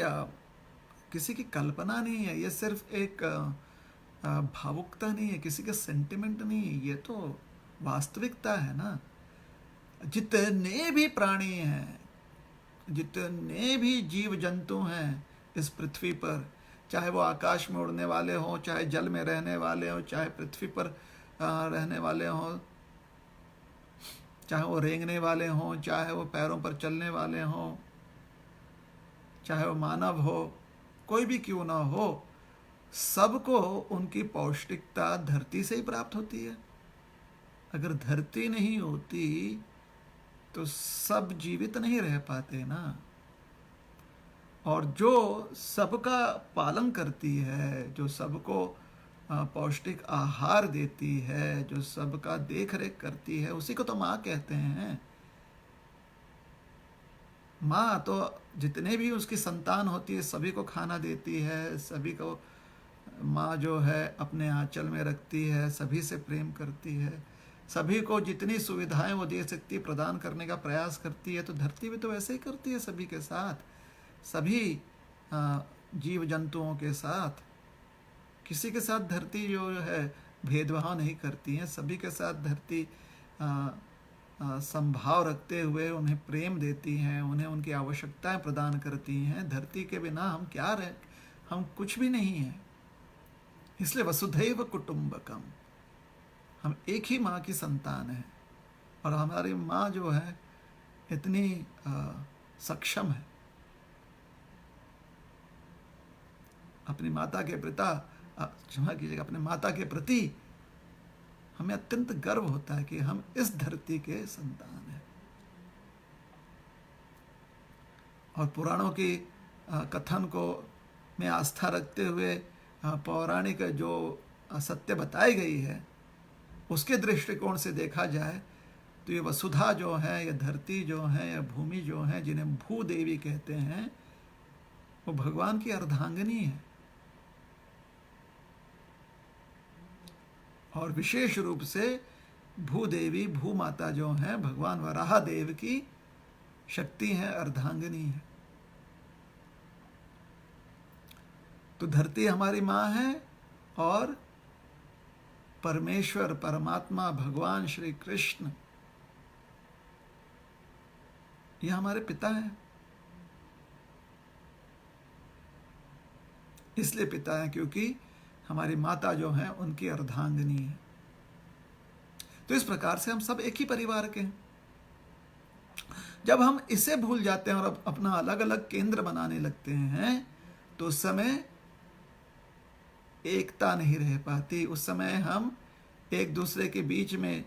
किसी की कल्पना नहीं है, ये सिर्फ एक भावुकता नहीं है, किसी का सेंटिमेंट नहीं है, ये तो वास्तविकता है ना। जितने भी प्राणी हैं, जितने भी जीव जंतु हैं इस पृथ्वी पर, चाहे वो आकाश में उड़ने वाले हों, चाहे जल में रहने वाले हों, चाहे पृथ्वी पर रहने वाले हों, चाहे वो रेंगने वाले हों, चाहे वो पैरों पर चलने वाले हों, चाहे वो मानव हो, कोई भी क्यों ना हो, सबको उनकी पौष्टिकता धरती से ही प्राप्त होती है। अगर धरती नहीं होती तो सब जीवित नहीं रह पाते ना। और जो सबका पालन करती है, जो सबको पौष्टिक आहार देती है, जो सबका देख रेख करती है, उसी को तो माँ कहते हैं। माँ तो जितने भी उसकी संतान होती है सभी को खाना देती है, सभी को माँ जो है अपने आंचल में रखती है, सभी से प्रेम करती है, सभी को जितनी सुविधाएं वो दे सकती प्रदान करने का प्रयास करती है। तो धरती भी तो वैसे ही करती है सभी के साथ, सभी जीव जंतुओं के साथ। किसी के साथ धरती जो है भेदभाव नहीं करती है, सभी के साथ धरती संभाव रखते हुए उन्हें प्रेम देती हैं, उन्हें उनकी आवश्यकताएं प्रदान करती हैं। धरती के बिना हम क्या रहे, हम कुछ भी नहीं हैं। इसलिए वसुधैव कुटुंबकम, हम एक ही माँ की संतान हैं। और हमारी माँ जो है इतनी सक्षम है, अपनी माता के क्षमा कीजिएगा, अपने माता के प्रति हमें अत्यंत गर्व होता है कि हम इस धरती के संतान हैं। और पुराणों की कथन को में आस्था रखते हुए पौराणिक जो सत्य बताई गई है, उसके दृष्टिकोण से देखा जाए तो ये वसुधा जो है, ये धरती जो है, ये भूमि जो है, जिन्हें भूदेवी कहते हैं, वो भगवान की अर्धांगिनी है। और विशेष रूप से भूदेवी, भूमाता जो है, भगवान वराह देव की शक्ति है, अर्धांगिनी है। तो धरती हमारी माँ है और परमेश्वर, परमात्मा, भगवान श्री कृष्ण ये हमारे पिता हैं। इसलिए पिता है क्योंकि हमारी माता जो है उनकी अर्धांगिनी है। तो इस प्रकार से हम सब एक ही परिवार के हैं। जब हम इसे भूल जाते हैं और अपना अलग अलग केंद्र बनाने लगते हैं तो उस समय एकता नहीं रह पाती। उस समय हम एक दूसरे के बीच में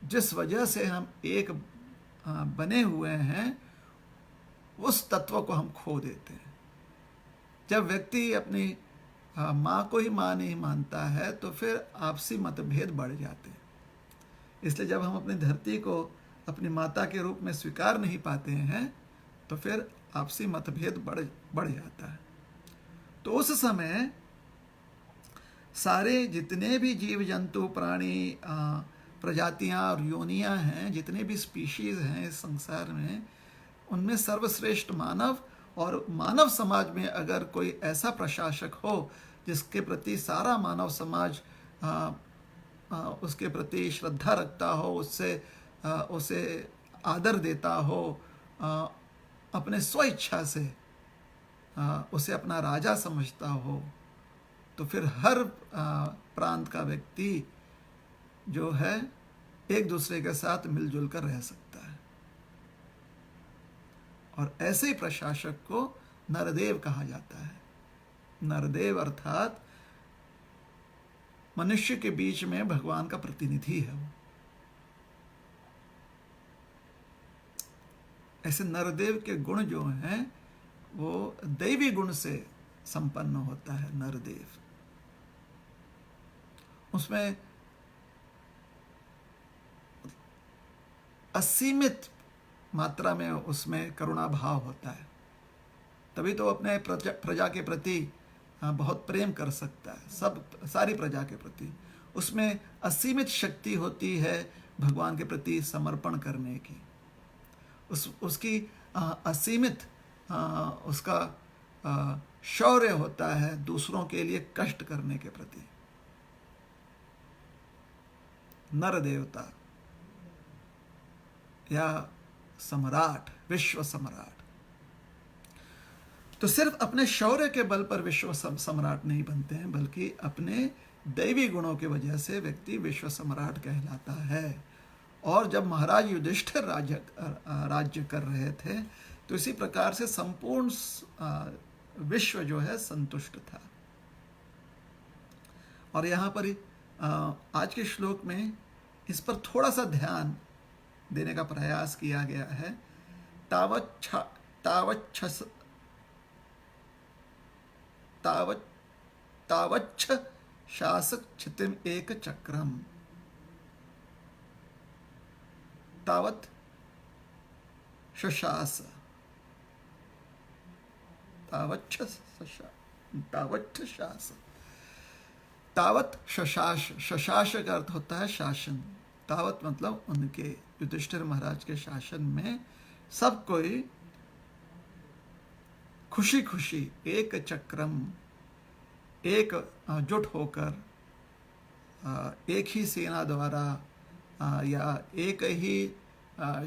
जिस वजह से हम एक बने हुए हैं उस तत्व को हम खो देते हैं। जब व्यक्ति अपनी माँ को ही माँ नहीं मानता है तो फिर आपसी मतभेद बढ़ जाते हैं। इसलिए जब हम अपनी धरती को अपनी माता के रूप में स्वीकार नहीं पाते हैं तो फिर आपसी मतभेद बढ़ जाता है। तो उस समय सारे जितने भी जीव जंतु प्राणी प्रजातियां और योनियां हैं, जितने भी स्पीशीज हैं इस संसार में, उनमें सर्वश्रेष्ठ मानव, और मानव समाज में अगर कोई ऐसा प्रशासक हो जिसके प्रति सारा मानव समाज उसके प्रति श्रद्धा रखता हो, उसे आदर देता हो, अपने स्वेच्छा से उसे अपना राजा समझता हो, तो फिर हर प्रांत का व्यक्ति जो है एक दूसरे के साथ मिलजुल कर रह सकता है। और ऐसे ही प्रशासक को नरदेव कहा जाता है। नरदेव अर्थात मनुष्य के बीच में भगवान का प्रतिनिधि है वो। ऐसे नरदेव के गुण जो हैं वो दैवी गुण से संपन्न होता है नरदेव। उसमें असीमित मात्रा में उसमें करुणा भाव होता है, तभी तो अपने प्रजा के प्रति बहुत प्रेम कर सकता है, सारी प्रजा के प्रति। उसमें असीमित शक्ति होती है भगवान के प्रति समर्पण करने की। उसकी असीमित उसका शौर्य होता है दूसरों के लिए कष्ट करने के प्रति। नर देवता या सम्राट, विश्व सम्राट, तो सिर्फ अपने शौर्य के बल पर विश्व सम्राट नहीं बनते हैं, बल्कि अपने दैवी गुणों की वजह से व्यक्ति विश्व सम्राट कहलाता है। और जब महाराज युधिष्ठिर राज्य कर रहे थे तो इसी प्रकार से संपूर्ण विश्व जो है संतुष्ट था। और यहाँ पर आज के श्लोक में इस पर थोड़ा सा ध्यान देने का प्रयास किया गया है। तावच्छ शासक क्षितिम एक चक्रम। तावत शशास, तावच्छ शास, तावत शशास। शशास का अर्थ होता है शासन। तावत मतलब उनके युधिष्ठिर महाराज के शासन में सब कोई खुशी खुशी एक चक्रम, एक जुट होकर एक ही सेना द्वारा या एक ही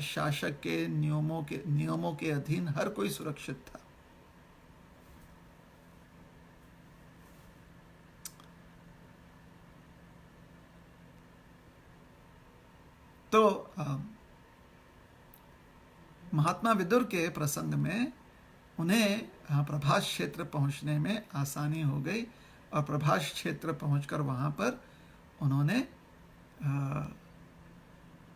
शासक के नियमों के अधीन हर कोई सुरक्षित था। तो महात्मा विदुर के प्रसंग में उन्हें प्रभास क्षेत्र पहुंचने में आसानी हो गई, और प्रभास क्षेत्र पहुंचकर वहां पर उन्होंने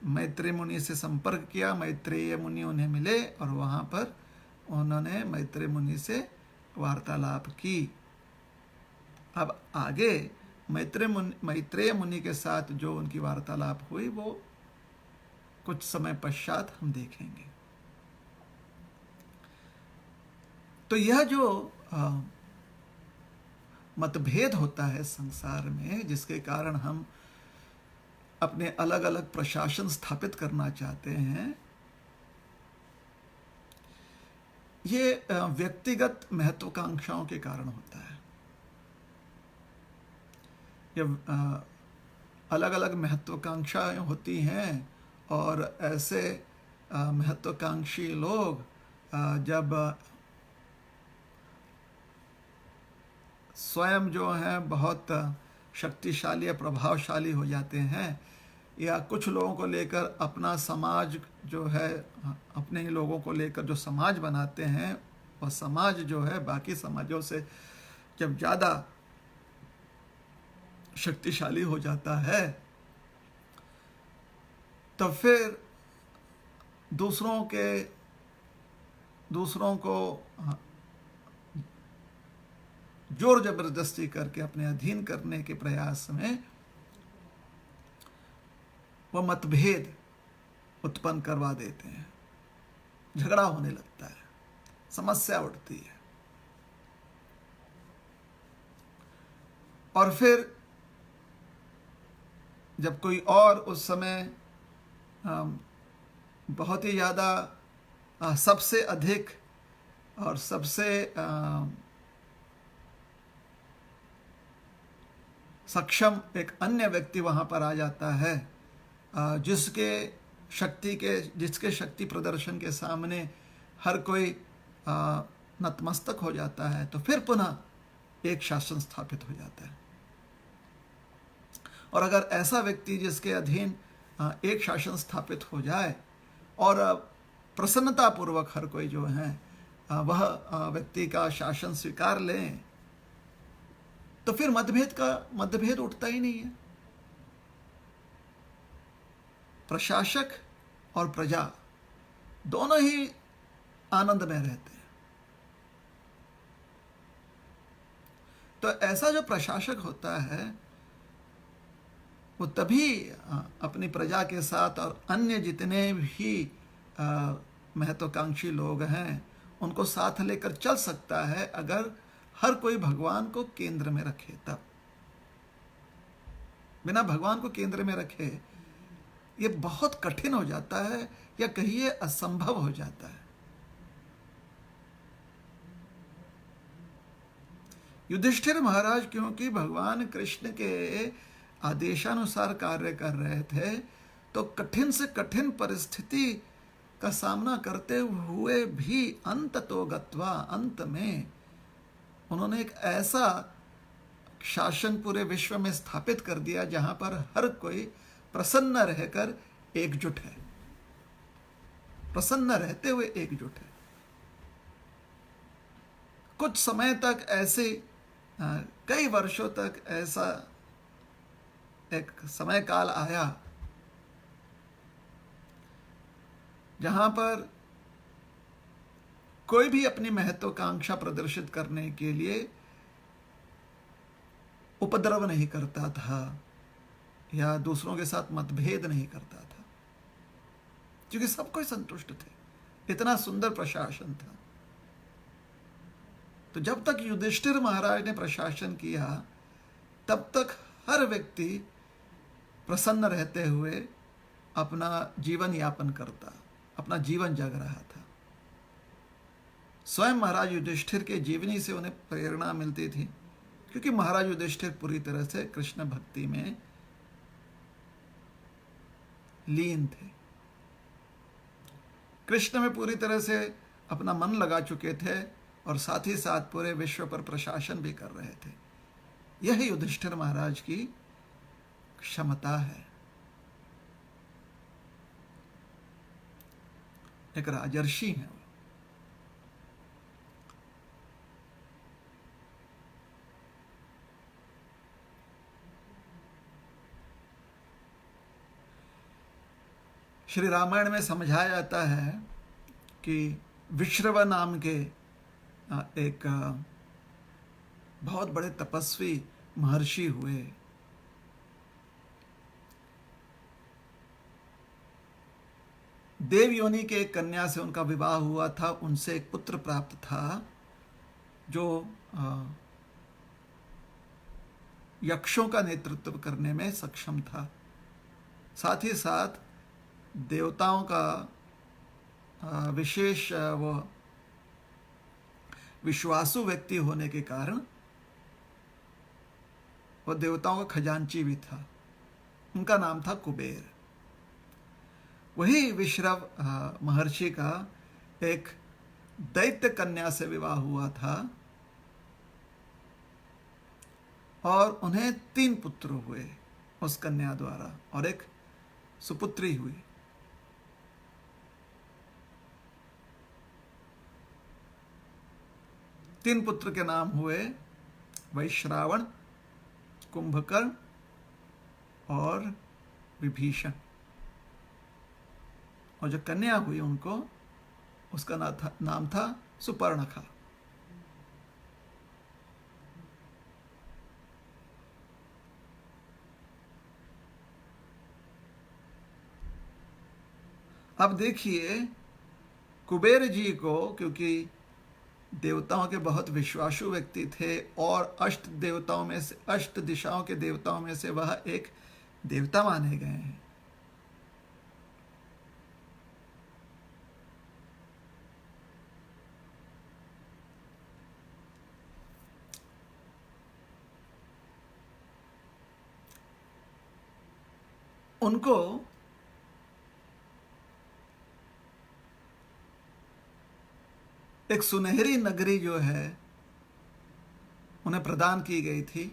मैत्रेय मुनि से संपर्क किया। मैत्रेय मुनि उन्हें मिले और वहां पर उन्होंने मैत्रेय मुनि से वार्तालाप की। अब आगे मैत्रेय मुनि के साथ जो उनकी वार्तालाप हुई वो कुछ समय पश्चात हम देखेंगे। तो यह जो मतभेद होता है संसार में, जिसके कारण हम अपने अलग अलग प्रशासन स्थापित करना चाहते हैं, ये व्यक्तिगत महत्वाकांक्षाओं के कारण होता है। ये अलग अलग महत्वाकांक्षाएं होती हैं, और ऐसे महत्वाकांक्षी लोग जब स्वयं जो है बहुत शक्तिशाली या प्रभावशाली हो जाते हैं, या कुछ लोगों को लेकर अपना समाज जो है, अपने ही लोगों को लेकर जो समाज बनाते हैं, और समाज जो है बाकी समाजों से जब ज़्यादा शक्तिशाली हो जाता है, तो फिर दूसरों को जोर जबरदस्ती करके अपने अधीन करने के प्रयास में वो मतभेद उत्पन्न करवा देते हैं, झगड़ा होने लगता है, समस्या उठती है। और फिर जब कोई और उस समय बहुत ही ज़्यादा सबसे अधिक और सबसे सक्षम एक अन्य व्यक्ति वहाँ पर आ जाता है, जिसके शक्ति प्रदर्शन के सामने हर कोई नतमस्तक हो जाता है, तो फिर पुनः एक शासन स्थापित हो जाता है। और अगर ऐसा व्यक्ति जिसके अधीन एक शासन स्थापित हो जाए और प्रसन्नतापूर्वक हर कोई जो है वह व्यक्ति का शासन स्वीकार लें, तो फिर मतभेद उठता ही नहीं है। प्रशासक और प्रजा दोनों ही आनंद में रहते हैं। तो ऐसा जो प्रशासक होता है वो तभी अपनी प्रजा के साथ और अन्य जितने भी महत्वाकांक्षी लोग हैं उनको साथ लेकर चल सकता है, अगर हर कोई भगवान को केंद्र में रखे। तब बिना भगवान को केंद्र में रखे ये बहुत कठिन हो जाता है, या कहिए असंभव हो जाता है। युधिष्ठिर महाराज क्योंकि भगवान कृष्ण के आदेशानुसार कार्य कर रहे थे, तो कठिन से कठिन परिस्थिति का सामना करते हुए भी अंततो गत्वा, अंत में उन्होंने एक ऐसा शासन पूरे विश्व में स्थापित कर दिया जहां पर हर कोई प्रसन्न रहकर एकजुट है, प्रसन्न रहते हुए एकजुट है। कुछ समय तक ऐसे कई वर्षों तक ऐसा एक समय काल आया जहां पर कोई भी अपनी महत्वाकांक्षा प्रदर्शित करने के लिए उपद्रव नहीं करता था या दूसरों के साथ मतभेद नहीं करता था, क्योंकि सब कोई संतुष्ट थे। इतना सुंदर प्रशासन था। तो जब तक युधिष्ठिर महाराज ने प्रशासन किया, तब तक हर व्यक्ति प्रसन्न रहते हुए अपना जीवन यापन करता, अपना जीवन जग रहा था। स्वयं महाराज युधिष्ठिर के जीवनी से उन्हें प्रेरणा मिलती थी, क्योंकि महाराज युधिष्ठिर पूरी तरह से कृष्ण भक्ति में लीन थे, कृष्ण में पूरी तरह से अपना मन लगा चुके थे और साथ ही साथ पूरे विश्व पर प्रशासन भी कर रहे थे। यह युधिष्ठिर महाराज की क्षमता है। एक राजर्षि हैं। श्री रामायण में समझाया जाता है कि विश्रव नाम के एक बहुत बड़े तपस्वी महर्षि हुए। देव योनि के एक कन्या से उनका विवाह हुआ था, उनसे एक पुत्र प्राप्त था जो यक्षों का नेतृत्व करने में सक्षम था। साथ ही साथ देवताओं का विशेष वो विश्वासु व्यक्ति होने के कारण वो देवताओं का खजांची भी था। उनका नाम था कुबेर। वही विश्रव महर्षि का एक दैत्य कन्या से विवाह हुआ था और उन्हें 3 पुत्र हुए उस कन्या द्वारा और एक सुपुत्री हुई। तीन पुत्र के नाम हुए वैश्रावण, कुंभकर्ण और विभीषण। और जो कन्या हुई उनको उसका नाम था सुपर्णखा। अब देखिए कुबेर जी को, क्योंकि देवताओं के बहुत विश्वासु व्यक्ति थे और अष्ट दिशाओं के देवताओं में से वह एक देवता माने गए हैं। उनको एक सुनहरी नगरी जो है उन्हें प्रदान की गई थी,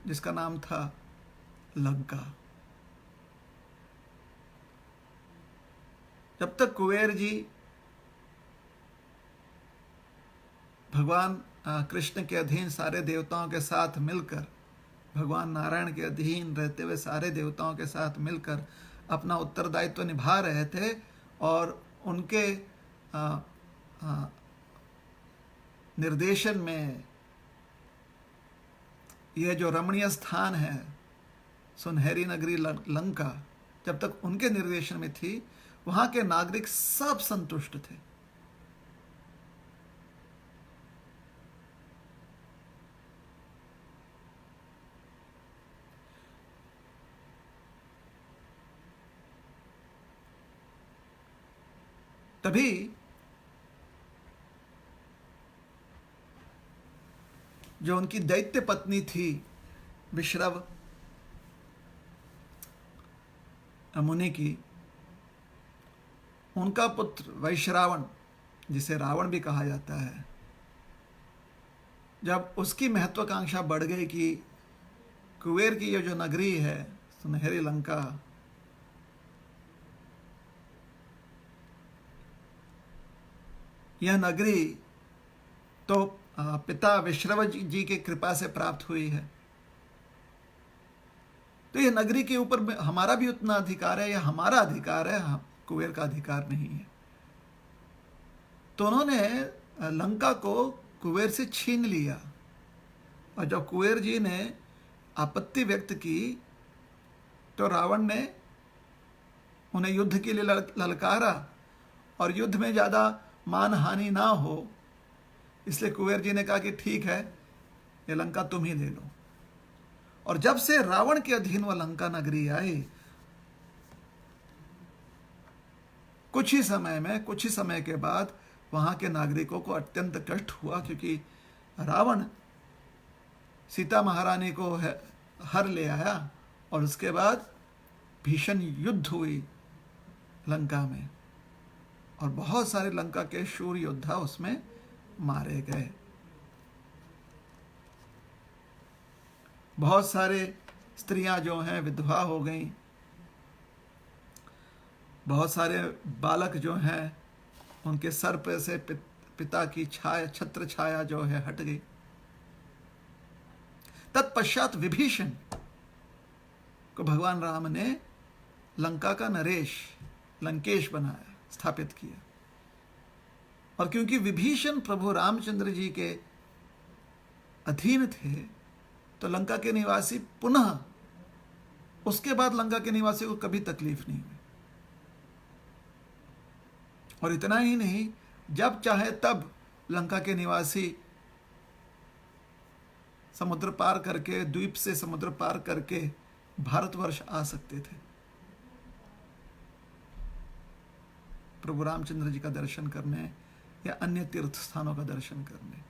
जिसका नाम था लंका। जब तक कुबेर जी भगवान कृष्ण के अधीन सारे देवताओं के साथ मिलकर, भगवान नारायण के अधीन रहते हुए सारे देवताओं के साथ मिलकर अपना उत्तरदायित्व निभा रहे थे, और उनके निर्देशन में यह जो रमणीय स्थान है सुनहरी नगरी लंका, जब तक उनके निर्देशन में थी, वहां के नागरिक सब संतुष्ट थे। तभी जो उनकी दैत्य पत्नी थी विश्रव मुनि की, उनका पुत्र वैश्रावण, जिसे रावण भी कहा जाता है, जब उसकी महत्वाकांक्षा बढ़ गई कि कुबेर की ये जो नगरी है सुनहरी लंका, यह नगरी तो पिता विश्रव जी के कृपा से प्राप्त हुई है, तो यह नगरी के ऊपर हमारा भी उतना अधिकार है, या हमारा अधिकार है, कुबेर का अधिकार नहीं है। तो उन्होंने लंका को कुबेर से छीन लिया, और जब कुबेर जी ने आपत्ति व्यक्त की तो रावण ने उन्हें युद्ध के लिए ललकारा, और युद्ध में ज़्यादा मान हानि ना हो इसलिए कुबेर जी ने कहा कि ठीक है, ये लंका तुम ही ले लो। और जब से रावण के अधीन वह लंका नगरी आई, कुछ ही समय के बाद वहां के नागरिकों को अत्यंत कष्ट हुआ, क्योंकि रावण सीता महारानी को हर ले आया, और उसके बाद भीषण युद्ध हुई लंका में, और बहुत सारे लंका के शूर योद्धा उसमें मारे गए। बहुत सारे स्त्रियां जो हैं विधवा हो गईं, बहुत सारे बालक जो हैं उनके सर पे से पिता की छाया, छत्र छाया जो है हट गई। तत्पश्चात विभीषण को भगवान राम ने लंका का नरेश, लंकेश बनाया, स्थापित किया। और क्योंकि विभीषण प्रभु रामचंद्र जी के अधीन थे, तो लंका के निवासी पुनः उसके बाद लंका के निवासी को कभी तकलीफ नहीं हुई। और इतना ही नहीं, जब चाहे तब लंका के निवासी समुद्र पार करके, द्वीप से समुद्र पार करके भारतवर्ष आ सकते थे प्रभु रामचंद्र जी का दर्शन करने या अन्य तीर्थ स्थानों का दर्शन करने।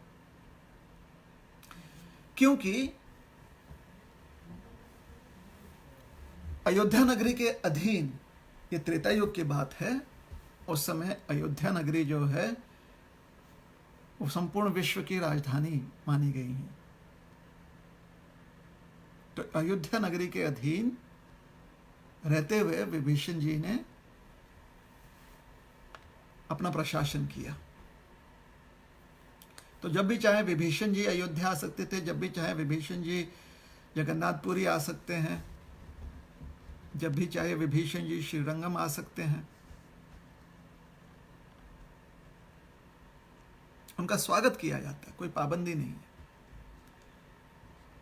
क्योंकि अयोध्या नगरी के अधीन, ये त्रेता युग की बात है, उस समय अयोध्या नगरी जो है वो संपूर्ण विश्व की राजधानी मानी गई है। तो अयोध्या नगरी के अधीन रहते हुए विभीषण जी ने अपना प्रशासन किया। तो जब भी चाहे विभीषण जी अयोध्या आ सकते थे, जब भी चाहे विभीषण जी जगन्नाथपुरी आ सकते हैं, जब भी चाहे विभीषण जी श्रीरंगम आ सकते हैं। उनका स्वागत किया जाता है, कोई पाबंदी नहीं है।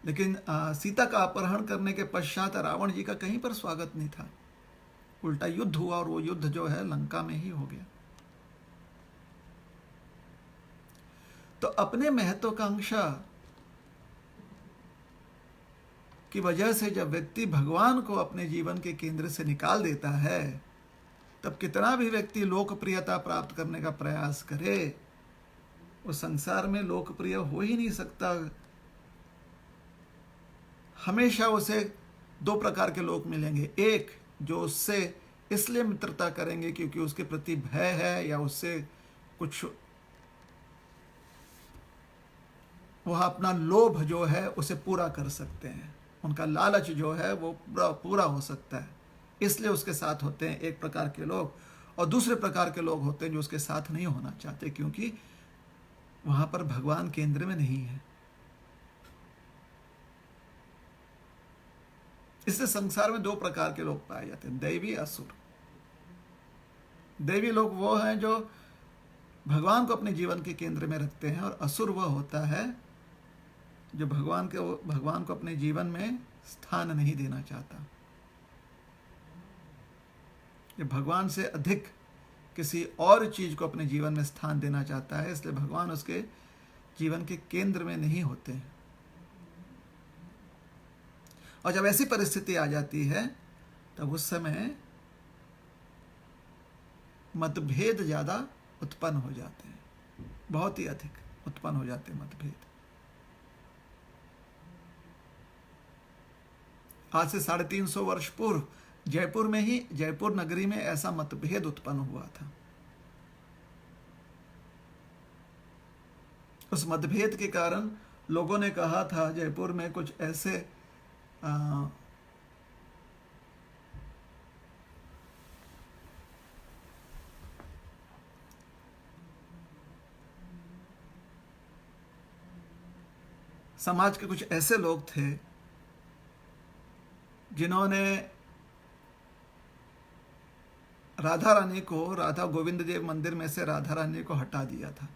लेकिन सीता का अपहरण करने के पश्चात रावण जी का कहीं पर स्वागत नहीं था, उल्टा युद्ध हुआ, और वो युद्ध जो है लंका में ही हो गया। तो अपने महत्वाकांक्षा की वजह से जब व्यक्ति भगवान को अपने जीवन के केंद्र से निकाल देता है, तब कितना भी व्यक्ति लोकप्रियता प्राप्त करने का प्रयास करे, वो संसार में लोकप्रिय हो ही नहीं सकता। हमेशा उसे दो प्रकार के लोग मिलेंगे। एक जो उससे इसलिए मित्रता करेंगे क्योंकि उसके प्रति भय है या उससे कुछ वह अपना लोभ जो है उसे पूरा कर सकते हैं, उनका लालच जो है वो पूरा हो सकता है, इसलिए उसके साथ होते हैं एक प्रकार के लोग। और दूसरे प्रकार के लोग होते हैं जो उसके साथ नहीं होना चाहते क्योंकि वहां पर भगवान केंद्र में नहीं है। इससे संसार में दो प्रकार के लोग पाए जाते हैं, दैवी असुर। दैवी लोग वो हैं जो भगवान को अपने जीवन के केंद्र में रखते हैं, और असुर वह होता है जो भगवान को अपने जीवन में स्थान नहीं देना चाहता। ये भगवान से अधिक किसी और चीज को अपने जीवन में स्थान देना चाहता है, इसलिए भगवान उसके जीवन के केंद्र में नहीं होते हैं। और जब ऐसी परिस्थिति आ जाती है तब उस समय मतभेद ज्यादा उत्पन्न हो जाते हैं, बहुत ही अधिक उत्पन्न हो जाते हैं मतभेद। आज से 350 वर्ष पूर्व जयपुर में ही, जयपुर नगरी में ऐसा मतभेद उत्पन्न हुआ था। उस मतभेद के कारण लोगों ने कहा था जयपुर में कुछ ऐसे समाज के कुछ ऐसे लोग थे जिन्होंने राधा रानी को, राधा गोविंद देव मंदिर में से राधा रानी को हटा दिया था।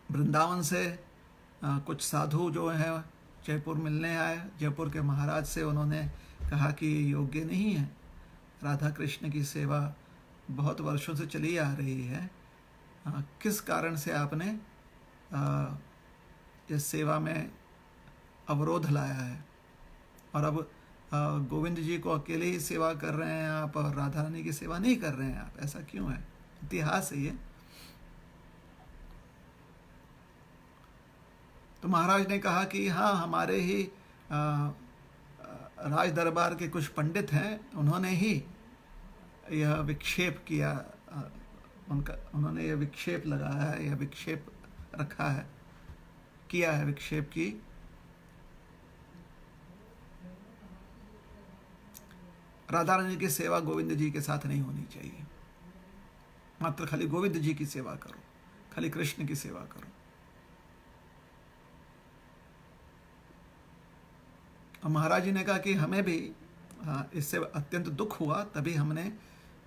वृंदावन से कुछ साधु जो हैं जयपुर मिलने आए, जयपुर के महाराज से उन्होंने कहा कि ये योग्य नहीं है, राधा कृष्ण की सेवा बहुत वर्षों से चली आ रही है, किस कारण से आपने इस सेवा में अवरोध लाया है, और अब गोविंद जी को अकेले ही सेवा कर रहे हैं आप और राधा रानी की सेवा नहीं कर रहे हैं आप, ऐसा क्यों है? इतिहास है ये। तो महाराज ने कहा कि हाँ, हमारे ही राज दरबार के कुछ पंडित हैं, उन्होंने ही यह विक्षेप किया, उन्होंने यह विक्षेप लगाया है, यह विक्षेप रखा है, किया है विक्षेप की राधा रानी की सेवा गोविंद जी के साथ नहीं होनी चाहिए, मात्र खाली गोविंद जी की सेवा करो, खाली कृष्ण की सेवा करो। और महाराज जी ने कहा कि हमें भी इससे अत्यंत दुख हुआ, तभी हमने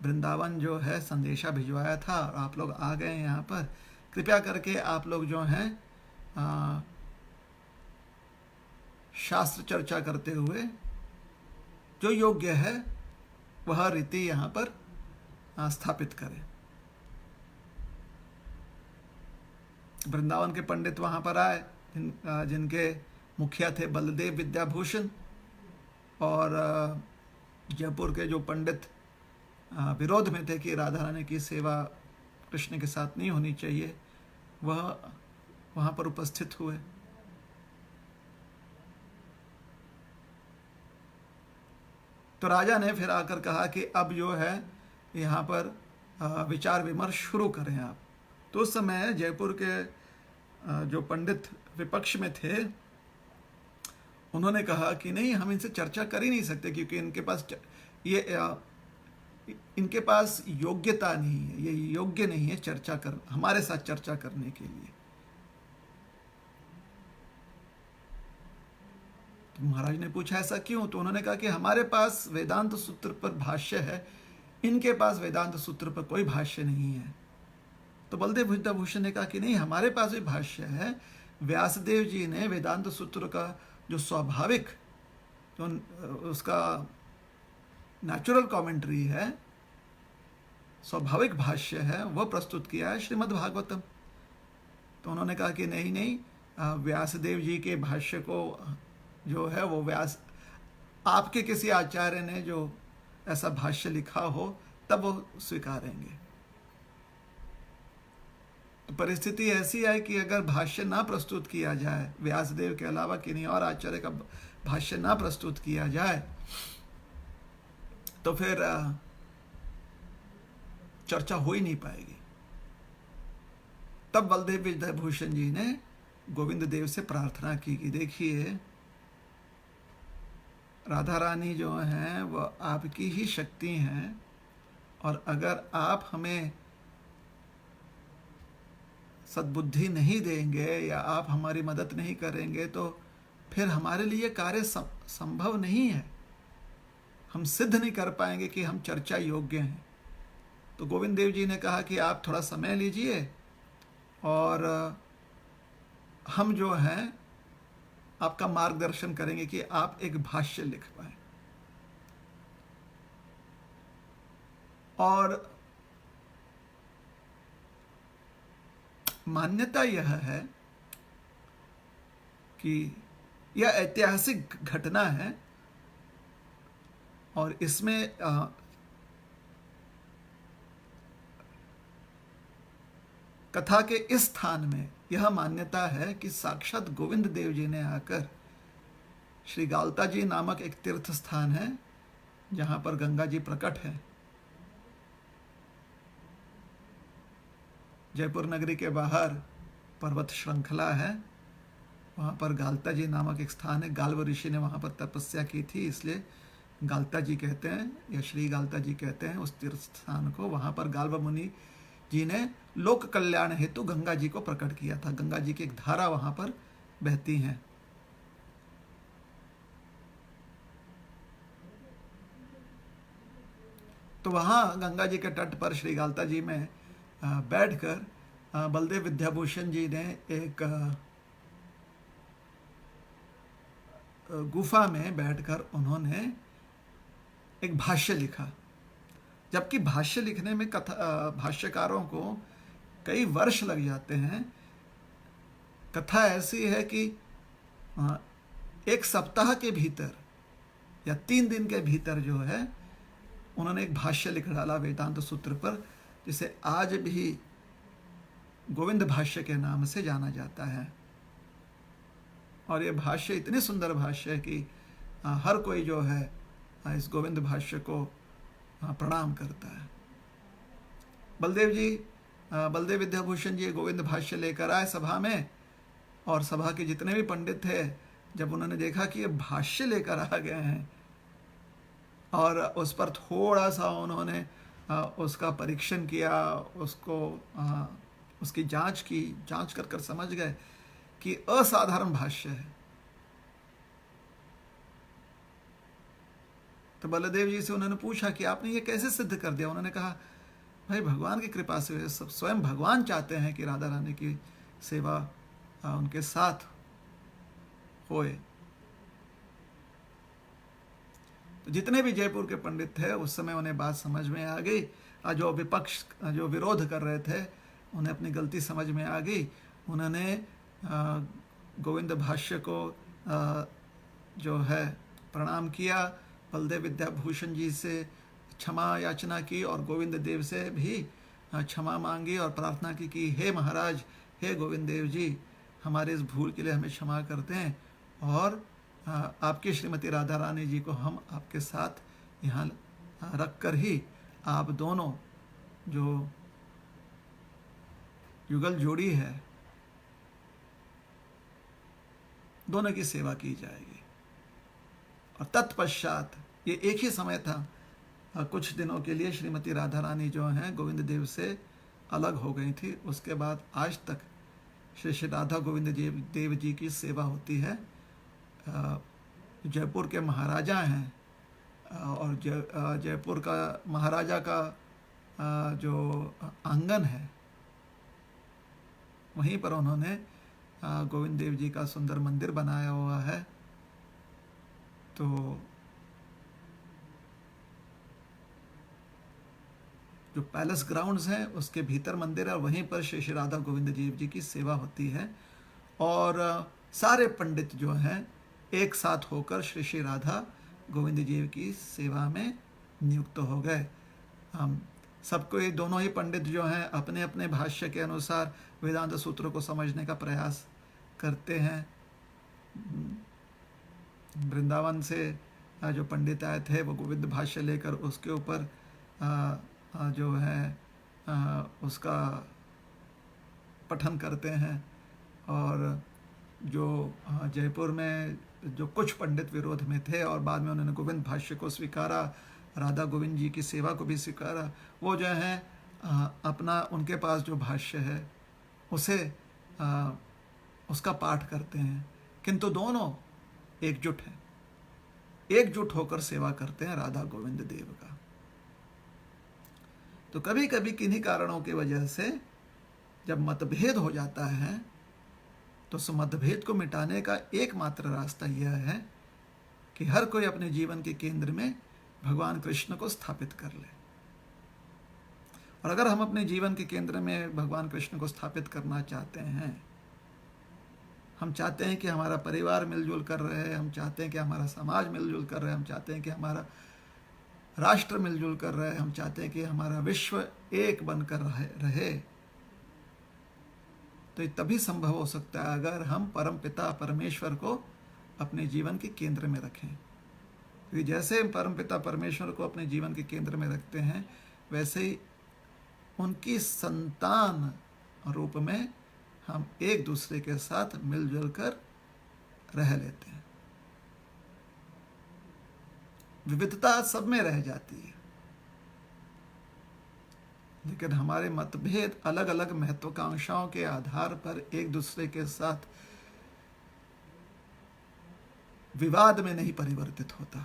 वृंदावन जो है संदेशा भिजवाया था और आप लोग आ गए यहाँ पर। कृपया करके आप लोग जो हैं शास्त्र चर्चा करते हुए जो योग्य है वह रीति यहाँ पर स्थापित करें। वृंदावन के पंडित वहाँ पर आए, जिनके मुखिया थे बलदेव विद्याभूषण, और जयपुर के जो पंडित विरोध में थे कि राधा रानी की सेवा कृष्ण के साथ नहीं होनी चाहिए, वह वहाँ पर उपस्थित हुए। तो राजा ने फिर आकर कहा कि अब जो है यहाँ पर विचार विमर्श शुरू करें आप। तो उस समय जयपुर के जो पंडित विपक्ष में थे उन्होंने कहा कि नहीं, हम इनसे चर्चा कर ही नहीं सकते क्योंकि इनके पास योग्यता नहीं है, ये योग्य नहीं है हमारे साथ चर्चा करने के लिए। तो महाराज ने पूछा ऐसा क्यों? तो उन्होंने कहा कि हमारे पास वेदांत सूत्र पर भाष्य है, इनके पास वेदांत सूत्र पर कोई भाष्य नहीं है। तो बलदेव विद्याभूषण ने कहा कि नहीं, हमारे पास भी भाष्य है। व्यासदेव जी ने वेदांत सूत्र का जो स्वाभाविक, जो उसका नेचुरल कमेंट्री है, स्वाभाविक भाष्य है, वह प्रस्तुत किया है श्रीमद् भागवतम। तो उन्होंने कहा कि नहीं, व्यासदेव जी के भाष्य को जो है वो व्यास आपके किसी आचार्य ने जो ऐसा भाष्य लिखा हो तब वो स्वीकारेंगे। तो परिस्थिति ऐसी है कि अगर भाष्य ना प्रस्तुत किया जाए, व्यासदेव के अलावा किन्हीं और आचार्य का भाष्य ना प्रस्तुत किया जाए, तो फिर चर्चा हो ही नहीं पाएगी। तब बलदेव विद्याभूषण जी ने गोविंद देव से प्रार्थना की कि देखिए, राधा रानी जो हैं वह आपकी ही शक्ति हैं, और अगर आप हमें सद्बुद्धि नहीं देंगे या आप हमारी मदद नहीं करेंगे तो फिर हमारे लिए कार्य संभव नहीं है, हम सिद्ध नहीं कर पाएंगे कि हम चर्चा योग्य हैं। तो गोविंद देव जी ने कहा कि आप थोड़ा समय लीजिए और हम जो हैं आपका मार्गदर्शन करेंगे कि आप एक भाष्य लिख पाए। और मान्यता यह है कि यह ऐतिहासिक घटना है और इसमें कथा के इस स्थान में यह मान्यता है कि साक्षात गोविंद देव जी ने आकर, श्री गालता जी नामक एक तीर्थ स्थान है जहां पर गंगा जी प्रकट है, जयपुर नगरी के बाहर पर्वत श्रृंखला है, वहाँ पर गालता जी नामक एक स्थान है। गाल्व ऋषि ने वहाँ पर तपस्या की थी, इसलिए गालता जी कहते हैं या श्री गालता जी कहते हैं उस तीर्थ स्थान को। वहाँ पर गाल्व मुनि जी ने लोक कल्याण हेतु गंगा जी को प्रकट किया था। गंगा जी की एक धारा वहाँ पर बहती है। तो वहाँ गंगा जी के तट पर श्री गालता जी में बैठकर बलदेव विद्याभूषण जी ने एक गुफा में बैठकर उन्होंने एक भाष्य लिखा। जबकि भाष्य लिखने में भाष्यकारों को कई वर्ष लग जाते हैं। कथा ऐसी है कि एक सप्ताह के भीतर या 3 दिन के भीतर जो है उन्होंने एक भाष्य लिख डाला वेदांत सूत्र पर, जिसे आज भी गोविंद भाष्य के नाम से जाना जाता है। और ये भाष्य इतनी सुंदर भाष्य है कि हर कोई जो है इस गोविंद भाष्य को प्रणाम करता है। बलदेव विद्याभूषण जी गोविंद भाष्य लेकर आए सभा में, और सभा के जितने भी पंडित थे, जब उन्होंने देखा कि ये भाष्य लेकर आ गए हैं और उस पर थोड़ा सा उन्होंने उसका परीक्षण किया, उसकी जांच कर समझ गए कि असाधारण भाष्य है। तो बलदेव जी से उन्होंने पूछा कि आपने ये कैसे सिद्ध कर दिया। उन्होंने कहा, भाई भगवान की कृपा से, सब स्वयं भगवान चाहते हैं कि राधा रानी की सेवा उनके साथ होए। तो जितने भी जयपुर के पंडित थे उस समय उन्हें बात समझ में आ गई। जो विपक्ष जो विरोध कर रहे थे उन्हें अपनी गलती समझ में आ गई। उन्होंने गोविंद भाष्य को जो है प्रणाम किया, बलदेव विद्याभूषण जी से क्षमा याचना की और गोविंद देव से भी क्षमा मांगी और प्रार्थना की कि हे महाराज, हे गोविंद देव जी, हमारे इस भूल के लिए हमें क्षमा करते हैं, और आपकी श्रीमती राधा रानी जी को हम आपके साथ यहाँ रख कर ही आप दोनों जो युगल जोड़ी है दोनों की सेवा की जाएगी। और तत्पश्चात ये एक ही समय था, कुछ दिनों के लिए श्रीमती राधा रानी जो हैं गोविंद देव से अलग हो गई थी। उसके बाद आज तक श्री श्री राधा गोविंद देव जी की सेवा होती है। जयपुर के महाराजा हैं और जयपुर का महाराजा का जो आंगन है वहीं पर उन्होंने गोविंद देव जी का सुंदर मंदिर बनाया हुआ है। तो जो पैलेस ग्राउंड्स हैं उसके भीतर मंदिर है और वहीं पर श्री श्री राधा गोविंद देव जी की सेवा होती है। और सारे पंडित जो हैं एक साथ होकर श्री श्री राधा गोविंद जी की सेवा में नियुक्त हो गए। हम सबको ये दोनों ही पंडित जो हैं अपने अपने भाष्य के अनुसार वेदांत सूत्रों को समझने का प्रयास करते हैं। वृंदावन से जो पंडित आए थे वो गोविंद भाष्य लेकर उसके ऊपर जो है उसका पठन करते हैं, और जो जयपुर में जो कुछ पंडित विरोध में थे और बाद में उन्होंने गोविंद भाष्य को स्वीकारा, राधा गोविंद जी की सेवा को भी स्वीकारा, वो जो है अपना उनके पास जो भाष्य है उसे उसका पाठ करते हैं, किंतु दोनों एकजुट हैं, एकजुट होकर सेवा करते हैं राधा गोविंद देव का। तो कभी कभी किन्हीं कारणों की वजह से जब मतभेद हो जाता है तो उस मतभेद को मिटाने का एकमात्र रास्ता यह है कि हर कोई अपने जीवन के केंद्र में भगवान कृष्ण को स्थापित कर ले। और अगर हम अपने जीवन के केंद्र में भगवान कृष्ण को स्थापित करना चाहते हैं, हम चाहते हैं कि हमारा परिवार मिलजुल कर रहे, हम चाहते हैं कि हमारा समाज मिलजुल कर रहे, हम चाहते हैं कि हमारा राष्ट्र मिलजुल कर रहे, हम चाहते हैं कि हमारा विश्व एक बनकर रहे, तो ये तभी संभव हो सकता है अगर हम परम पिता परमेश्वर को अपने जीवन के केंद्र में रखें। क्योंकि जैसे हम परम पिता परमेश्वर को अपने जीवन के केंद्र में रखते हैं, वैसे ही उनकी संतान रूप में हम एक दूसरे के साथ मिलजुल कर रह लेते हैं। विविधता सब में रह जाती है, लेकिन हमारे मतभेद अलग अलग महत्वाकांक्षाओं के आधार पर एक दूसरे के साथ विवाद में नहीं परिवर्तित होता।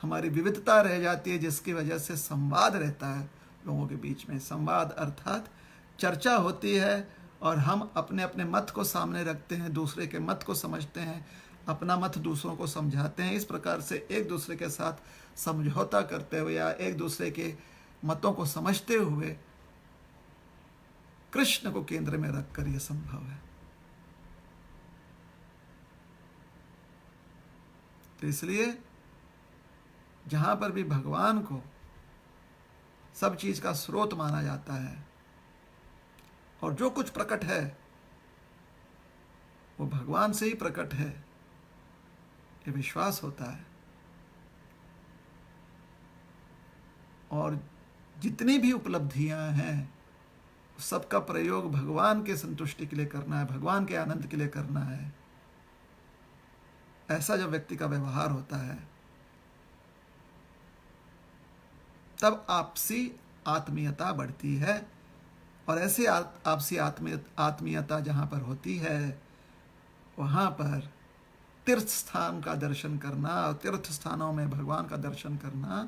हमारी विविधता रह जाती है, जिसकी वजह से संवाद रहता है लोगों के बीच में। संवाद अर्थात चर्चा होती है और हम अपने अपने मत को सामने रखते हैं, दूसरे के मत को समझते हैं, अपना मत दूसरों को समझाते हैं। इस प्रकार से एक दूसरे के साथ समझौता करते हुए या एक दूसरे के मतों को समझते हुए कृष्ण को केंद्र में रखकर यह संभव है। तो इसलिए जहां पर भी भगवान को सब चीज का स्रोत माना जाता है और जो कुछ प्रकट है वो भगवान से ही प्रकट है, ये विश्वास होता है। और जितनी भी उपलब्धियां हैं सबका प्रयोग भगवान के संतुष्टि के लिए करना है, भगवान के आनंद के लिए करना है। ऐसा जब व्यक्ति का व्यवहार होता है तब आपसी आत्मीयता बढ़ती है, और ऐसे आपसी आत्मीयता जहाँ पर होती है वहाँ पर तीर्थ स्थान का दर्शन करना और तीर्थ स्थानों में भगवान का दर्शन करना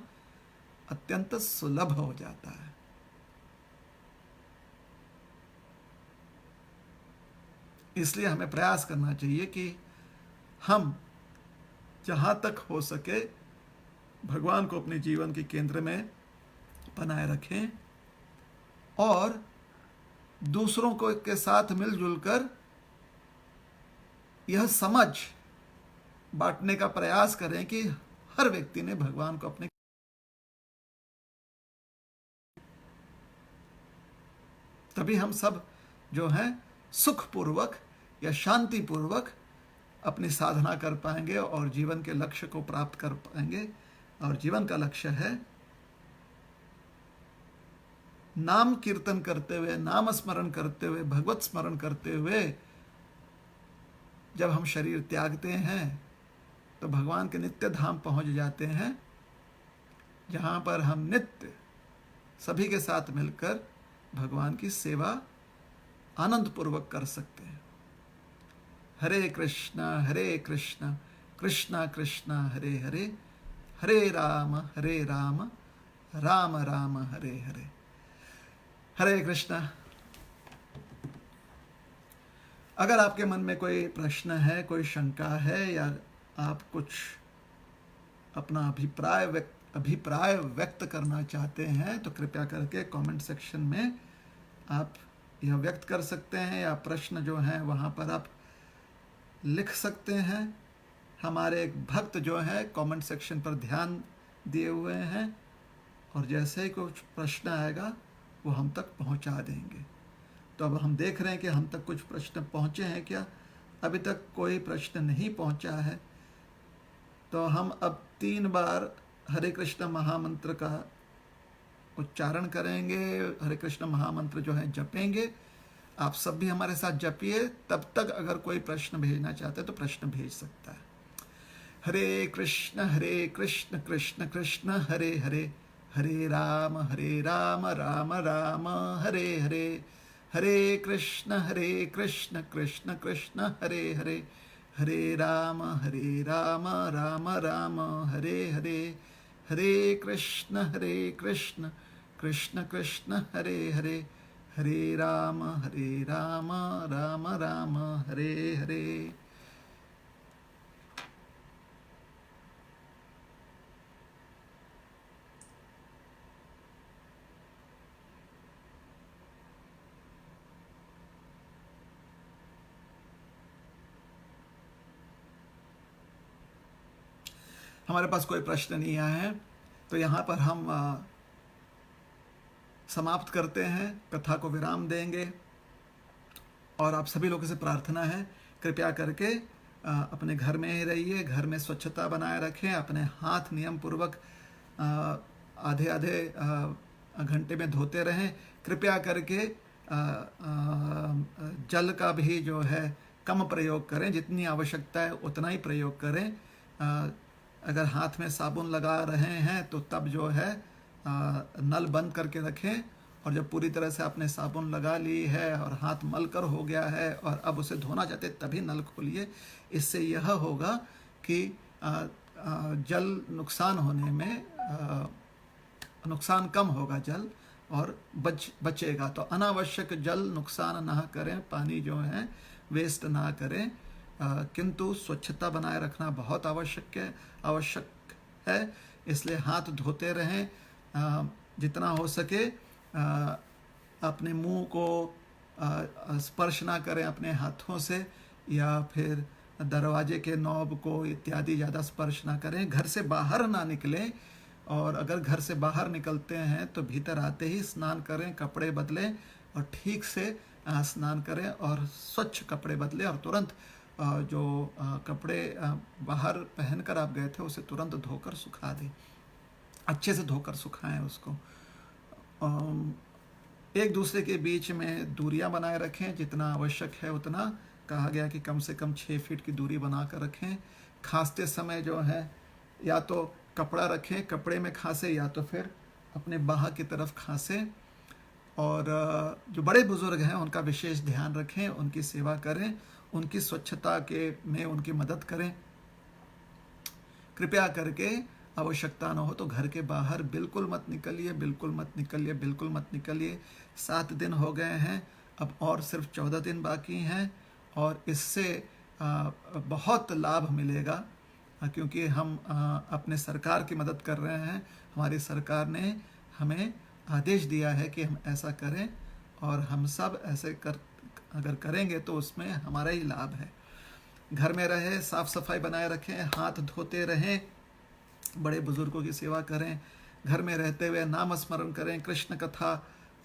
अत्यंत सुलभ हो जाता है। इसलिए हमें प्रयास करना चाहिए कि हम जहाँ तक हो सके भगवान को अपने जीवन के केंद्र में बनाए रखें और दूसरों को के साथ मिलजुल कर यह समझ बांटने का प्रयास करें कि हर व्यक्ति ने भगवान को अपने, तभी हम सब जो हैं सुखपूर्वक या शांतिपूर्वक अपनी साधना कर पाएंगे और जीवन के लक्ष्य को प्राप्त कर पाएंगे। और जीवन का लक्ष्य है नाम कीर्तन करते हुए, नाम स्मरण करते हुए, भगवत स्मरण करते हुए जब हम शरीर त्यागते हैं तो भगवान के नित्य धाम पहुंच जाते हैं, जहां पर हम नित्य सभी के साथ मिलकर भगवान की सेवा आनंद पूर्वक कर सकते हैं। हरे कृष्णा कृष्णा कृष्णा हरे हरे, हरे राम राम राम हरे हरे। हरे कृष्णा। अगर आपके मन में कोई प्रश्न है, कोई शंका है, या आप कुछ अपना अभिप्राय व्यक्त करना चाहते हैं तो कृपया करके कमेंट सेक्शन में आप यह व्यक्त कर सकते हैं या प्रश्न जो हैं वहाँ पर आप लिख सकते हैं। हमारे एक भक्त जो है कमेंट सेक्शन पर ध्यान दिए हुए हैं और जैसे ही कुछ प्रश्न आएगा वो हम तक पहुंचा देंगे। तो अब हम देख रहे हैं कि हम तक कुछ प्रश्न पहुंचे हैं क्या। अभी तक कोई प्रश्न नहीं पहुंचा है, तो हम अब 3 बार हरे कृष्ण महामंत्र का उच्चारण करेंगे। हरे कृष्ण महामंत्र जो है जपेंगे। आप सब भी हमारे साथ जपिए। तब तक अगर कोई प्रश्न भेजना चाहते हैं तो प्रश्न भेज सकता है। हरे कृष्ण कृष्ण कृष्ण हरे हरे, हरे राम राम राम हरे हरे, हरे कृष्ण कृष्ण कृष्ण हरे हरे, हरे राम राम राम हरे हरे, हरे कृष्ण कृष्ण कृष्ण हरे हरे, हरे राम राम राम हरे हरे। हमारे पास कोई प्रश्न नहीं आया है, तो यहाँ पर हम समाप्त करते हैं, कथा को विराम देंगे। और आप सभी लोगों से प्रार्थना है, कृपया करके अपने घर में ही रहिए, घर में स्वच्छता बनाए रखें, अपने हाथ नियम पूर्वक आधे आधे घंटे में धोते रहें। कृपया करके जल का भी जो है कम प्रयोग करें, जितनी आवश्यकता है उतना ही प्रयोग करें। अगर हाथ में साबुन लगा रहे हैं तो तब जो है नल बंद करके रखें, और जब पूरी तरह से आपने साबुन लगा ली है और हाथ मलकर हो गया है और अब उसे धोना चाहते तभी नल खोलिए। इससे यह होगा कि जल नुकसान होने में नुकसान कम होगा जल और बचेगा। तो अनावश्यक जल नुकसान ना करें, पानी जो है वेस्ट ना करें, किंतु स्वच्छता बनाए रखना बहुत आवश्यक है। इसलिए हाथ धोते रहें। जितना हो सके अपने मुंह को स्पर्श ना करें अपने हाथों से, या फिर दरवाजे के नॉब को इत्यादि ज़्यादा स्पर्श ना करें। घर से बाहर ना निकलें, और अगर घर से बाहर निकलते हैं तो भीतर आते ही स्नान करें, कपड़े बदलें और ठीक से स्नान करें और स्वच्छ कपड़े बदलें, और तुरंत जो कपड़े बाहर पहनकर आप गए थे उसे तुरंत धोकर सुखा दें, अच्छे से धोकर सुखाएं उसको। एक दूसरे के बीच में दूरियां बनाए रखें, जितना आवश्यक है उतना। कहा गया कि कम से कम 6 फीट की दूरी बना कर रखें। खांसते समय जो है या तो कपड़ा रखें, कपड़े में खांसे, या तो फिर अपने बाह की तरफ खांसे। और जो बड़े बुजुर्ग हैं उनका विशेष ध्यान रखें, उनकी सेवा करें, उनकी स्वच्छता के में उनकी मदद करें। कृपया करके आवश्यकता न हो तो घर के बाहर बिल्कुल मत निकलिए, बिल्कुल मत निकलिए, बिल्कुल मत निकलिए। 7 दिन हो गए हैं, अब और सिर्फ 14 दिन बाकी हैं, और इससे बहुत लाभ मिलेगा, क्योंकि हम अपने सरकार की मदद कर रहे हैं। हमारी सरकार ने हमें आदेश दिया है कि हम ऐसा करें, और हम सब ऐसे अगर करेंगे तो उसमें हमारा ही लाभ है। घर में रहे, साफ सफाई बनाए रखें, हाथ धोते रहें, बड़े बुजुर्गों की सेवा करें, घर में रहते हुए नाम स्मरण करें, कृष्ण कथा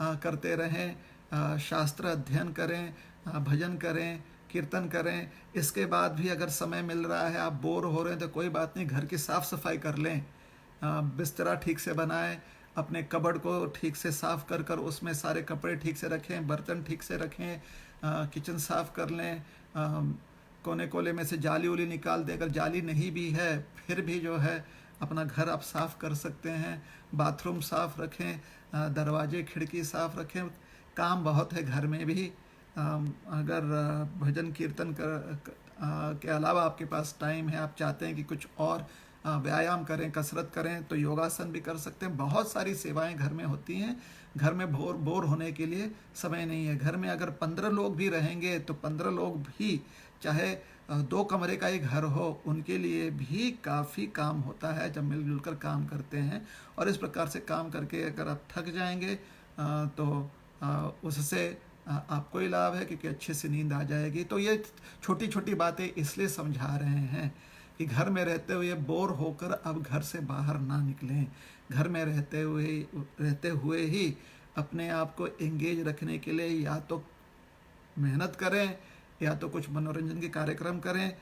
करते रहें, शास्त्र अध्ययन करें, भजन करें, कीर्तन करें। इसके बाद भी अगर समय मिल रहा है, आप बोर हो रहे हैं तो कोई बात नहीं, घर की साफ़ सफाई कर लें, बिस्तरा ठीक से बनाएं, अपने कबर्ड को ठीक से साफ़ कर कर उसमें सारे कपड़े ठीक से रखें, बर्तन ठीक से रखें, किचन साफ़ कर लें, कोने कोने में से जाली उली निकाल दें। अगर जाली नहीं भी है फिर भी जो है अपना घर आप साफ़ कर सकते हैं। बाथरूम साफ़ रखें, दरवाजे खिड़की साफ़ रखें। काम बहुत है घर में भी। अगर भजन कीर्तन के अलावा आपके पास टाइम है, आप चाहते हैं कि कुछ और व्यायाम करें, कसरत करें, तो योगासन भी कर सकते हैं। बहुत सारी सेवाएं घर में होती हैं। घर में बोर होने के लिए समय नहीं है। घर में अगर 15 लोग भी रहेंगे तो 15 लोग भी, चाहे 2 कमरे का ही घर हो, उनके लिए भी काफ़ी काम होता है जब मिलजुल कर काम करते हैं। और इस प्रकार से काम करके अगर आप थक जाएंगे तो उससे आपको ही लाभ है क्योंकि अच्छे से नींद आ जाएगी। तो ये छोटी छोटी बातें इसलिए समझा रहे हैं कि घर में रहते हुए बोर होकर अब घर से बाहर ना निकलें। घर में रहते हुए ही अपने आप को एंगेज रखने के लिए या तो मेहनत करें या तो कुछ मनोरंजन के कार्यक्रम करें,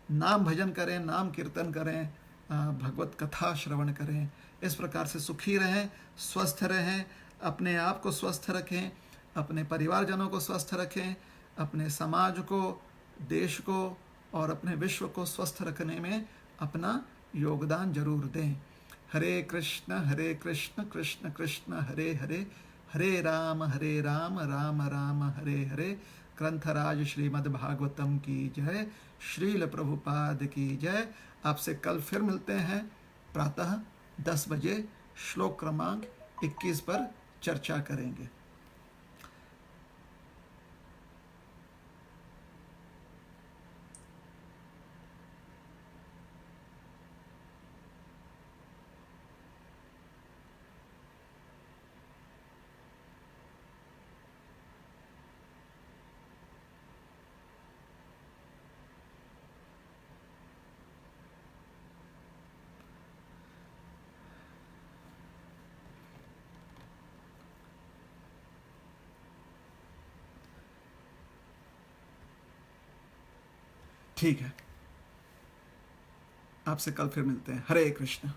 नाम भजन करें, नाम कीर्तन करें, भगवत कथा श्रवण करें। इस प्रकार से सुखी रहें, स्वस्थ रहें, अपने आप को स्वस्थ रखें, अपने परिवारजनों को स्वस्थ रखें, अपने समाज को, देश को और अपने विश्व को स्वस्थ रखने में अपना योगदान जरूर दें। हरे कृष्ण कृष्ण कृष्ण हरे हरे, हरे राम राम राम हरे हरे। ग्रंथराज श्रीमद् भागवतम की जय, श्रील प्रभुपाद की जय। आपसे कल फिर मिलते हैं प्रातः 10 बजे, श्लोक क्रमांक 21 पर चर्चा करेंगे। ठीक है, आपसे कल फिर मिलते हैं। हरे कृष्ण।